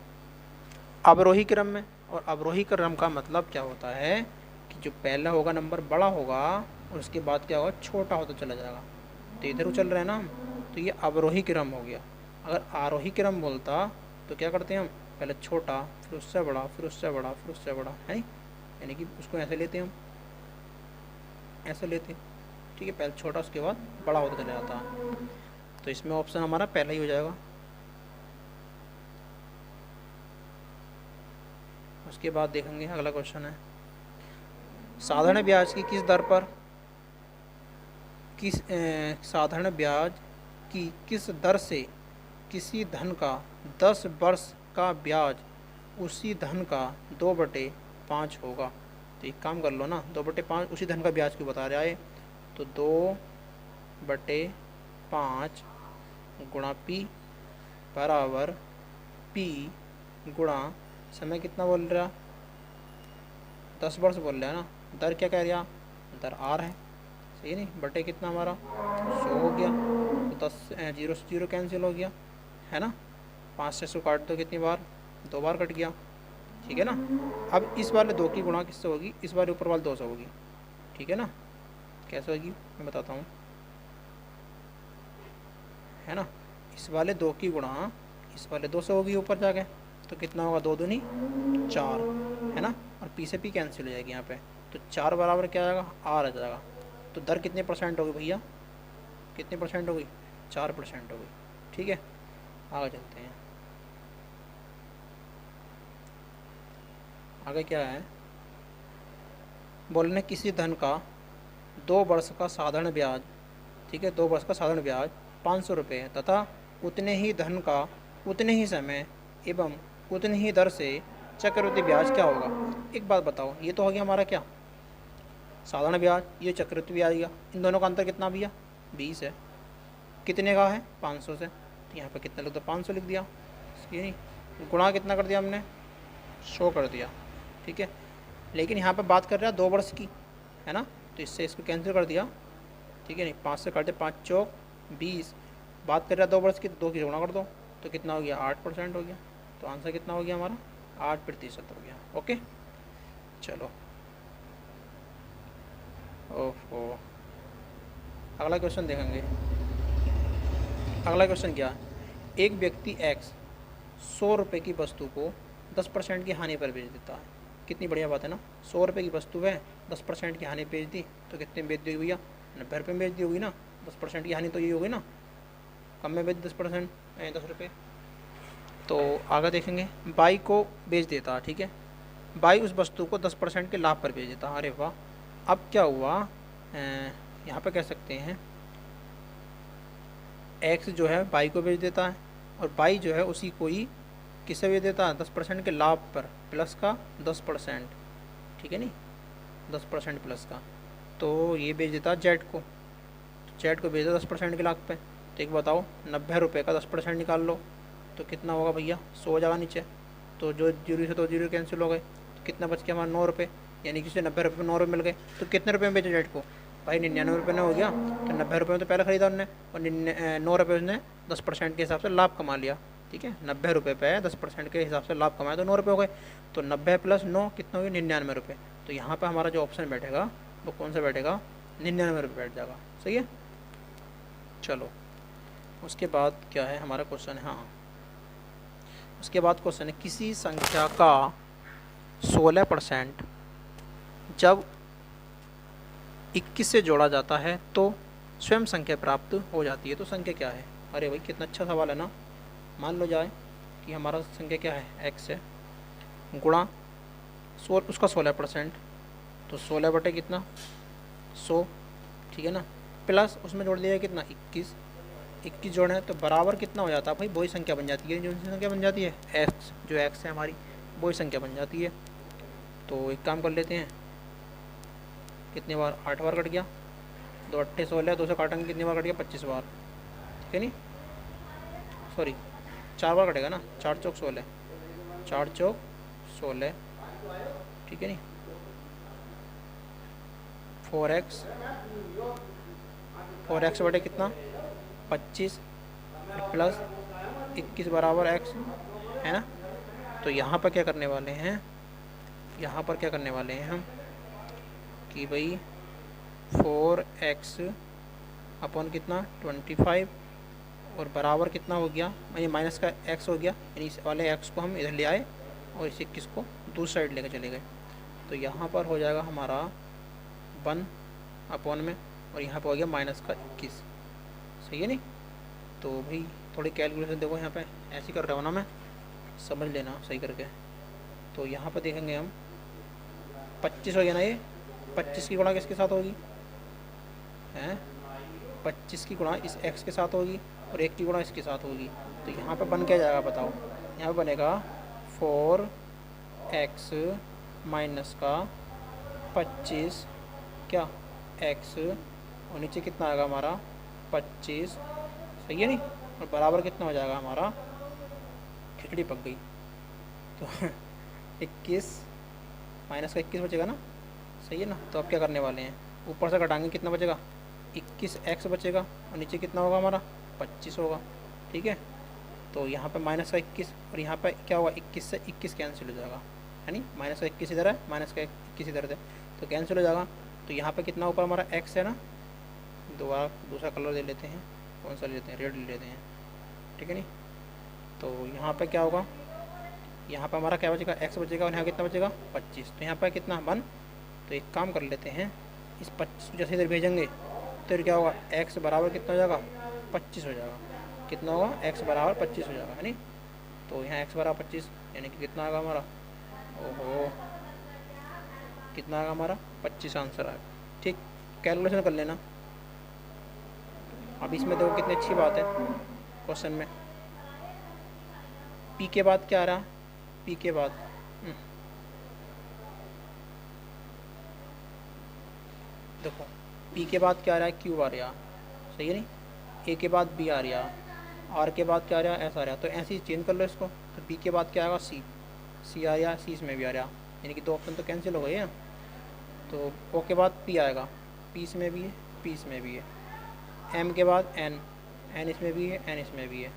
अवरोही क्रम में, और अवरोही क्रम का मतलब क्या होता है कि जो पहला होगा नंबर बड़ा होगा और उसके बाद क्या होगा छोटा होता चला जाएगा। तो इधर चल रहे हैं ना हम, तो ये अवरोही क्रम हो गया। अगर आरोही क्रम बोलता तो क्या करते हैं हम, पहले छोटा, फिर उससे बड़ा, फिर उससे बड़ा, फिर उससे बड़ा, है, यानी कि उसको ऐसे लेते हैं हम, ऐसे लेते हैं, ठीक है, पहले छोटा उसके बाद बड़ा होता चला जाता है। तो इसमें ऑप्शन हमारा पहला ही हो जाएगा। उसके बाद देखेंगे अगला क्वेश्चन है, साधारण ब्याज की किस दर पर साधारण ब्याज की किस दर से किसी धन का 10 वर्ष का ब्याज उसी धन का 2/5 होगा। तो एक काम कर लो ना, 2/5 उसी धन का ब्याज क्यों बता रहा है, तो 2/5 गुणा पी बराबर पी गुणा समय कितना बोल रहा, 10 वर्ष बोल रहा है ना, दर क्या कह रहा, दर आर है, सही नहीं, बटे कितना हमारा 100 हो गया, तो 10 0 से 0 कैंसिल हो गया, है ना, 5 से 100 काट दो कितनी बार, 2 बार कट गया, ठीक है ना। अब इस वाले 2 की गुणा किससे होगी, इस वाले ऊपर वाले 2 से होगी, ठीक है ना, कैसे होगी मैं बताता हूँ, है ना, इस वाले 2 की गुणा इस वाले 2 से होगी ऊपर जाके, तो कितना होगा 2 दूनी 4, है ना, और पी से पी कैंसिल हो जाएगी यहाँ पे, तो 4 बराबर क्या आएगा आर आ जाएगा। तो दर कितने % होगी भैया, कितने % होगी, 4% होगी, ठीक है। आगे चलते हैं, आगे क्या है, बोलने किसी धन का 2 वर्ष का साधारण ब्याज, ठीक है, 2 वर्ष का साधारण ब्याज 500 रुपये है तथा उतने ही धन का उतने ही समय एवं उतनी ही दर से चक्रवृद्धि ब्याज क्या होगा। एक बात बताओ, ये तो हो गया हमारा क्या साधारण ब्याज, ये चक्रवृद्धि ब्याज गया, इन दोनों का अंतर कितना भैया 20 है, कितने का है 500 से, तो यहाँ पे कितना लिख दो 500 लिख दिया, ये नहीं गुणा कितना कर दिया हमने 100 कर दिया, ठीक है। लेकिन यहाँ पे बात कर रहा है 2 वर्ष की, है ना, तो इससे इसको कैंसिल कर दिया, ठीक है, नहीं 5 से काटे 5 चौक 20, बात कर रहा है 2 वर्ष की, 2 की गुणा कर दो तो कितना हो गया 8% हो गया, तो आंसर कितना हो गया हमारा 8% हो गया। ओके चलो, ओहो अगला क्वेश्चन देखेंगे। अगला क्वेश्चन क्या, एक व्यक्ति एक्स 100 रुपये की वस्तु को 10% की हानि पर बेच देता है। कितनी बढ़िया बात है ना, 100 रुपये की वस्तु है 10% की हानि बेच दी, तो कितने बेच दी भैया 90 रुपये में बेच दी होगी ना, 10% की हानि तो ये होगी ना, कम में बेच 10%, 10 रुपये। तो आगे देखेंगे, बाई को बेच देता, ठीक है, बाई उस वस्तु को 10% के लाभ पर बेच देता। अरे वाह, अब क्या हुआ, यहाँ पे कह सकते हैं एक्स जो है बाई को बेच देता है, और बाई जो है उसी को ही किसे बेच देता है 10% के लाभ पर प्लस का 10%, ठीक है नहीं 10% प्लस का, तो ये बेच देता है जेड को, जेड को बेच देता 10% के लाभ पे। तो एक बताओ 90 रुपये का 10% निकाल लो तो कितना होगा भैया 100 हो जाएगा नीचे, तो जो 0 से 2 0 कैंसिल हो गए, तो कितना बच गया हमारा 9 रुपये, यानी कि उसे 90 रुपये 9 रुपये मिल गए। तो कितने रुपये में बेचे जेड को भाई 99 रुपये ना हो गया, तो 90 रुपये में तो पहले खरीदा उन्होंने, और 9 रुपये उसने 10% के हिसाब से लाभ कमा लिया, ठीक है, 90 रुपये पे 10% के हिसाब से लाभ कमाया तो 9 रुपये हो गए, तो 90 + 9 कितना हो गया 99 रुपये। तो यहाँ पर हमारा जो ऑप्शन बैठेगा वो कौन सा बैठेगा 99 रुपये बैठ जाएगा, सही है। चलो उसके बाद क्या है हमारा क्वेश्चन है, हाँ उसके बाद क्वेश्चन है, किसी संख्या का 16% जब 21 से जोड़ा जाता है तो स्वयं संख्या प्राप्त हो जाती है। तो संख्या क्या है, अरे भाई कितना अच्छा सवाल है ना। मान लो जाए कि हमारा संख्या क्या है एक्स है, गुणा उसका 16%, तो 16 बटे कितना 100, ठीक है ना, प्लस उसमें जोड़ दिया कितना 21 जोड़े तो बराबर कितना हो जाता है भाई, वही संख्या बन जाती है, जो संख्या बन जाती है एक्स, जो एक्स है हमारी वही संख्या बन जाती है। तो एक काम कर लेते हैं, कितनी बार 8 बार कट गया, 2 8 16, 2 से काटेंगे कितनी बार कट गया 25 बार, ठीक है नहीं सॉरी 4 बार कटेगा ना, 4 चौक 16, 4 चौक 16, ठीक है नहीं। 4x, 4x बटे कितना 25 प्लस 21 बराबर x, है ना। तो यहाँ पर क्या करने वाले हैं, यहाँ पर क्या करने वाले हैं हम कि भाई 4x अपॉन कितना 25 और बराबर कितना हो गया, यानी माइनस का x हो गया, यानी इस वाले x को हम इधर ले आए और इस 21 को दूसरी साइड लेकर चले गए। तो यहाँ पर हो जाएगा हमारा 1 अपॉन में, और यहाँ पर हो गया माइनस का 21, सही है नहीं। तो भाई थोड़ी कैलकुलेशन देखो, यहाँ पे ऐसे कर रहा हूँ ना मैं, समझ लेना सही करके। तो यहाँ पर देखेंगे हम 25 हो गया ना, ये 25 की गुणा किसके साथ होगी हैं, 25 की गुणा इस x के साथ होगी और 1 की गुणा इसके साथ होगी। तो यहाँ पे बन क्या जाएगा बताओ, यहाँ पे बनेगा 4x माइनस का 25 क्या x, और नीचे कितना आएगा हमारा 25, सही है नहीं, और बराबर कितना हो जाएगा हमारा, खिचड़ी पक गई तो 21 माइनस का 21 बचेगा ना, सही है ना। तो अब क्या करने वाले हैं, ऊपर से घटाएंगे कितना बचेगा 21x बचेगा, और नीचे कितना होगा हमारा 25 होगा, ठीक है। तो यहाँ पे माइनस का 21 और यहाँ पे क्या होगा 21 से 21 कैंसिल हो जाएगा, है नहीं, माइनस का 21 इधर है, माइनस का 21 इधर है, तो कैंसिल हो जाएगा। तो यहाँ पे कितना ऊपर हमारा x है ना, दोबारा दूसरा कलर ले लेते हैं, कौन सा ले लेते हैं, रेड ले लेते हैं, ठीक है नहीं। तो यहाँ पे क्या होगा, यहाँ पे हमारा क्या बचेगा x बचेगा, और यहाँ कितना बचेगा 25, तो यहाँ पर कितना 1। तो एक काम कर लेते हैं, इस 25 को जैसे इधर भेजेंगे तो फिर क्या होगा x बराबर कितना हो जाएगा 25 हो जाएगा, कितना होगा x बराबर 25 हो जाएगा, है नहीं। तो यहाँ x बराबर 25 यानी कि कितना आएगा हमारा, ओहो कितना आएगा हमारा 25 आंसर आएगा, ठीक। कैलकुलेशन कर लेना। अब इसमें देखो कितनी अच्छी बात है, क्वेश्चन में p के बाद क्या आ रहा है, p के बाद देखो p के बाद क्या आ रहा है q आ रहा, सही है नहीं, a के बाद b आ रहा, r के बाद क्या आ रहा है s आ रहा। तो ऐसे ही चेंज कर लो इसको, तो b के बाद क्या आएगा c आ रहा, c इसमें भी आ रहा, यानी कि 2 ऑप्शन तो कैंसिल हो गए हैं। तो o के बाद p आएगा, p इसमें भी है, p इसमें भी है, m के बाद n इसमें भी है, n इसमें भी है,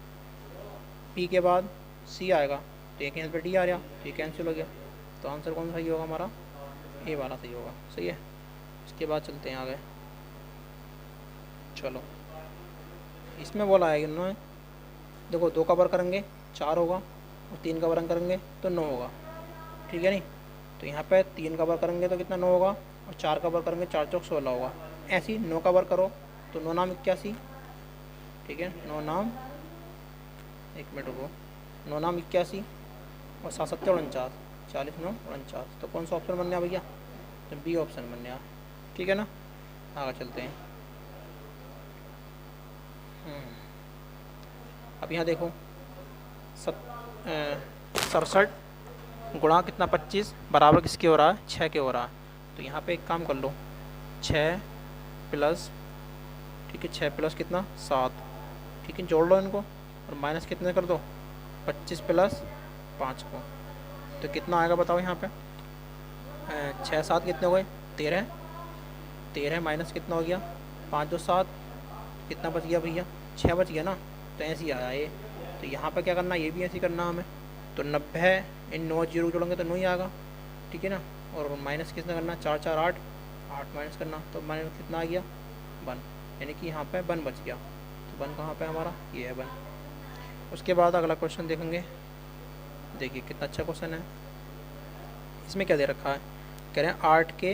p के बाद c आएगा, तो एक यहाँ पर d आ रहा, तो ये कैंसिल हो गया। तो आंसर कौन सा सही होगा हमारा, ए वाला सही होगा, सही है। इसके बाद चलते हैं आगे, चलो इसमें बोला है इन्होंने, देखो 2 का वर्ग करेंगे 4 होगा, और 3 का वर्ग करेंगे तो 9 होगा, ठीक है नहीं। तो यहाँ पे 3 का वर्ग करेंगे तो कितना 9 होगा, और 4 का वर्ग करेंगे 4 चौक 16 होगा। ऐसे ही 9 का वर्ग करो तो 9 नाम 81, ठीक है, 9 नाम 1 मिनट रुको, 9 नाम 81 और 7 7 49, 40 9 49। तो कौन सा ऑप्शन बनने भैया, तो बी ऑप्शन बनने, ठीक है ना। आगे चलते हैं। अब यहाँ देखो 67 गुणा कितना 25 बराबर किसके हो रहा है 6 के हो रहा है। तो यहाँ पे एक काम कर लो, 6 प्लस, ठीक है 6 प्लस कितना 7, ठीक है जोड़ लो इनको, और माइनस कितने कर दो 25 प्लस 5 को, तो कितना आएगा बताओ यहाँ पे 6 7 कितने हो गए 13, 13 माइनस कितना हो गया 5 2 7, कितना बच गया भैया 6 बच गया ना। तो ऐसे ही आया ये। तो यहाँ पर क्या करना, ये भी ऐसे ही करना हमें। तो 90 इन 9 जीरो जोड़ेंगे तो 9 ही आएगा, ठीक है ना। और माइनस कितना करना 4 4 8, 8 माइनस करना, तो माइनस कितना आ गया 1, यानी कि यहाँ पे 1 बच गया। तो 1 कहाँ पे हमारा, ये है 1। उसके बाद अगला क्वेश्चन देखेंगे, देखिए कितना अच्छा क्वेश्चन है। इसमें क्या दे रखा है, कह रहे हैं 8 के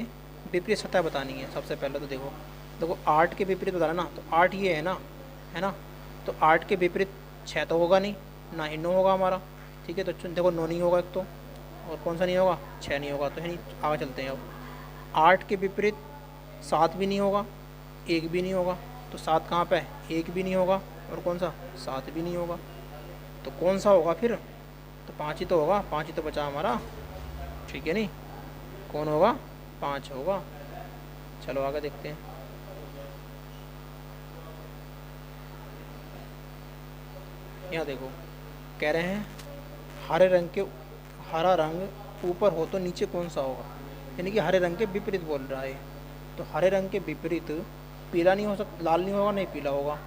विपरीत सतह बतानी है। सबसे पहले तो देखो 8 के विपरीत बताना ना, तो 8 ये है ना, तो 8 के विपरीत 6 तो होगा नहीं, ना ही 9 होगा हमारा, ठीक है। तो देखो 9 नहीं होगा एक तो, और कौन सा नहीं होगा 6 नहीं होगा, तो है नहीं। आगे चलते हैं। अब 8 के विपरीत 7 भी नहीं होगा, 1 भी नहीं होगा, तो 7 कहाँ पे, 1 भी नहीं होगा, और कौन सा 7 भी नहीं होगा, तो कौन सा होगा फिर, तो 5 ही तो होगा, 5 ही तो बचा हमारा, ठीक है नहीं। कौन होगा 5 होगा। चलो आगे देखते हैं। यहाँ देखो कह रहे हैं हरा रंग ऊपर हो तो नीचे कौन सा होगा, यानी कि हरे रंग के विपरीत बोल रहा है। तो हरे रंग के विपरीत पीला नहीं हो सकता, लाल नहीं होगा, नहीं पीला होगा।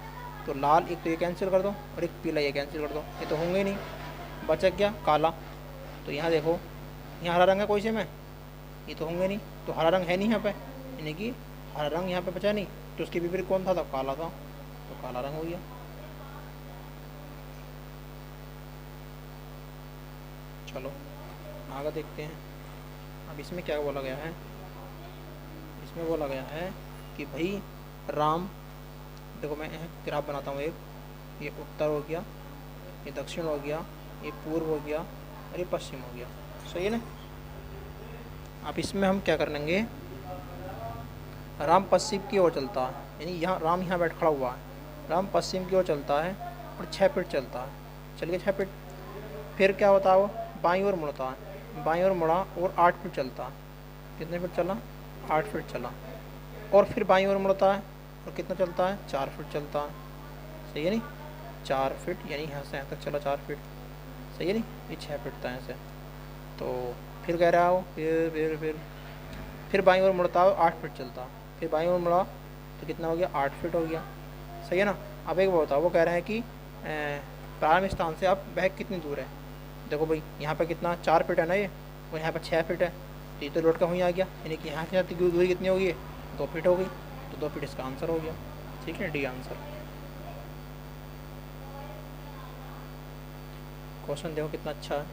तो लाल एक तो ये कैंसिल कर दो और एक पीला ये कैंसिल कर दो, ये तो होंगे ही नहीं। बचा क्या, काला। तो यहाँ देखो, यहाँ हरा रंग है कोई से में, ये तो होंगे नहीं, तो हरा रंग है नहीं यहाँ पे, यानी कि हरा रंग यहाँ पे बचा नहीं। तो उसके विपरीत कौन था, तो काला था, तो काला रंग हो गया। चलो आगे देखते हैं। अब इसमें क्या बोला गया है, इसमें बोला गया है कि भाई राम, देखो मैं ग्राफ बनाता हूँ एक, ये उत्तर हो गया, ये दक्षिण हो गया, ये पूर्व हो गया और ये पश्चिम हो गया, सही है ना। अब इसमें हम क्या कर लेंगे, राम पश्चिम की ओर चलता है, यानी यहाँ राम यहाँ बैठ खड़ा हुआ है, राम पश्चिम की ओर चलता है और 6 फीट चलता है, चलिए 6 फीट। फिर क्या होता है, वो बाईं ओर मुड़ता है, बाईं ओर मुड़ा और 8 फीट चलता है। कितने फीट चला, 8 फीट चला। और फिर बाईं ओर मुड़ता है और कितना चलता है, 4 फीट चलता है, सही है नहीं। 4 फीट यानी यहाँ से यहाँ तक चला 4 फीट, सही है नहीं। ये 6 फीट था ऐसे। तो फिर कह रहा हो, फिर बाईं ओर मुड़ता है 8 फीट चलता, फिर बाईं ओर मुड़ा तो कितना हो गया, 8 फीट हो गया, सही है ना। अब एक वो वो कह रहे हैं कि प्रारंभ स्थान से अब वह कितनी दूर है। देखो भाई यहाँ पे कितना 4 फीट है ना ये, और यहाँ पे 6 फीट है, तो ये तो लौट का वहीं आ गया, यानी कि यहाँ से दूरी कितनी होगी, 2 फीट हो गई। तो 2 फीट इसका आंसर हो गया, ठीक है, डी आंसर। क्वेश्चन देखो कितना अच्छा है।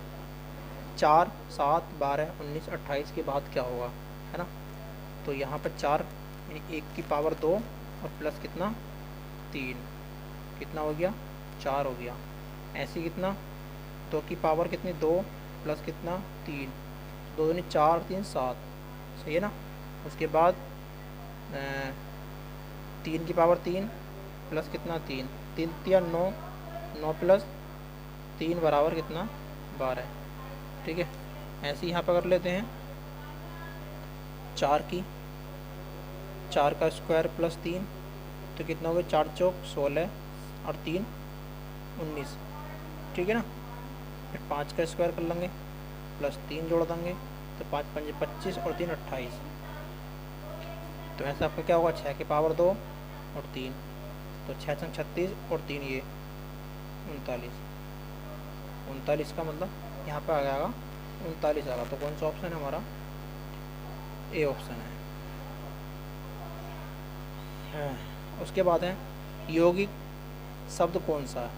4, 7, 12, 19, 28 के बाद क्या होगा, है ना। तो यहाँ पर 4 यानी 1 की पावर 2 और प्लस कितना 3, कितना हो गया, 4 हो गया। ऐसे कितना 2 की पावर कितनी 2 प्लस कितना 3, 2 दूनी 4 3 7, सही है ना। उसके बाद 3 की पावर 3 प्लस कितना 3, 3 3 9, 9 प्लस 3 बराबर कितना 12, ठीक है। ऐसे यहाँ पर कर लेते हैं। 4 का स्क्वायर प्लस 3 तो कितना हो गया, 4 चौक 16 और 3 19, ठीक है ना। फिर 5 का स्क्वायर कर लेंगे प्लस 3 जोड़ देंगे तो 5 5 25 और 3 28। तो ऐसा आपका क्या होगा, 6 की पावर 2 और 3, तो 6 संग 36 और 3 ये 39, 39 का मतलब यहाँ पे आ जाएगा 39 आएगा। तो कौन सा ऑप्शन है हमारा, ए ऑप्शन है। उसके बाद है यौगिक शब्द कौन सा है,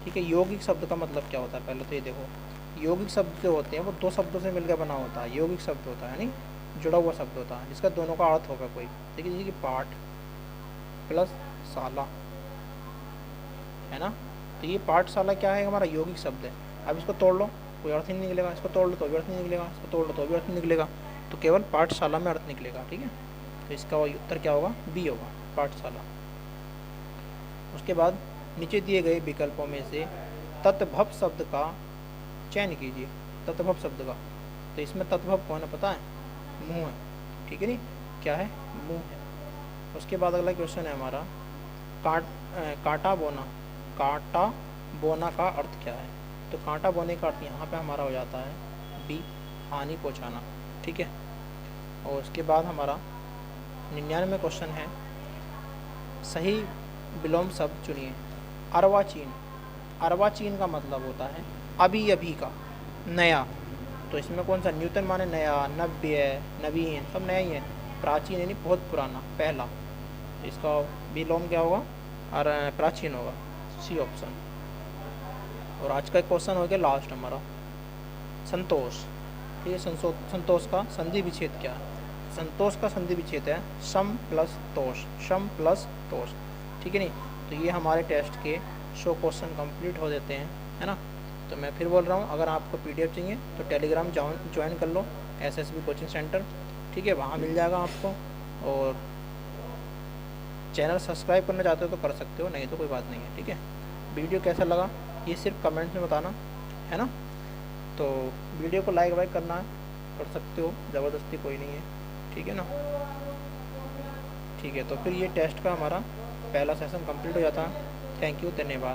ठीक है। यौगिक शब्द का मतलब क्या होता है, पहले तो ये देखो, यौगिक शब्द जो होते हैं वो 2 शब्दों से मिलकर बना होता है। यौगिक शब्द होता है यानी जुड़ा हुआ शब्द होता है जिसका दोनों का अर्थ होगा कोई, ठीक है। जैसे कि पाठ प्लस शाला, है ना। तो ये पाठशाला क्या है, हमारा यौगिक शब्द है। अब इसको तोड़ लो कोई अर्थ ही नहीं निकलेगा, इसको तोड़ लो तो भी अर्थ नहीं निकलेगा, इसको तोड़ लो तो भी अर्थ नहीं निकलेगा, तो केवल पाठशाला में अर्थ निकलेगा, ठीक है। तो इसका उत्तर क्या होगा, बी होगा, पाठशाला। उसके बाद नीचे दिए गए विकल्पों में से तत्भव शब्द का चयन कीजिए। तत्भव शब्द का, तो इसमें तत्भव कौन है पता है, मुँह है, ठीक है नहीं, क्या है, मुँह है। उसके बाद अगला क्वेश्चन है हमारा कांटा बोना, कांटा बोना का अर्थ क्या है। तो कांटा बोने का अर्थ यहाँ पे हमारा हो जाता है बी, हानि पहुँचाना, ठीक है। और उसके बाद हमारा 99वां क्वेश्चन है, सही विलोम शब्द चुनिए। अर्वाचीन, अर्वाचीन का मतलब होता है अभी अभी का, नया। तो इसमें कौन सा, न्यूटन माने नया, नव्य, नवीन, सब नया ही है। प्राचीन यानी बहुत पुराना, पहला। तो इसका विलोम क्या होगा, और प्राचीन होगा, सी ऑप्शन। और आज का क्वेश्चन हो गया लास्ट हमारा, संतोष, ठीक है। संतोष का संधि विच्छेद क्या है। संतोष का संधि विच्छेद है सम प्लस तोष, सम प्लस तोष, ठीक है नहीं। तो ये हमारे टेस्ट के 100 क्वेश्चन कंप्लीट हो देते हैं, है ना। तो मैं फिर बोल रहा हूँ, अगर आपको PDF चाहिए तो टेलीग्राम ज्वाइन कर लो, SSB कोचिंग सेंटर, ठीक है, वहाँ मिल जाएगा आपको। और चैनल सब्सक्राइब करना चाहते हो तो कर सकते हो, नहीं तो कोई बात नहीं है, ठीक है। वीडियो कैसा लगा ये सिर्फ कमेंट्स में बताना, है ना। तो वीडियो को लाइक करना है, कर सकते हो, ज़बरदस्ती कोई नहीं है, ठीक है ना। ठीक है, तो फिर ये टेस्ट का हमारा पहला सेशन कंप्लीट हो जाता है। थैंक यू, धन्यवाद।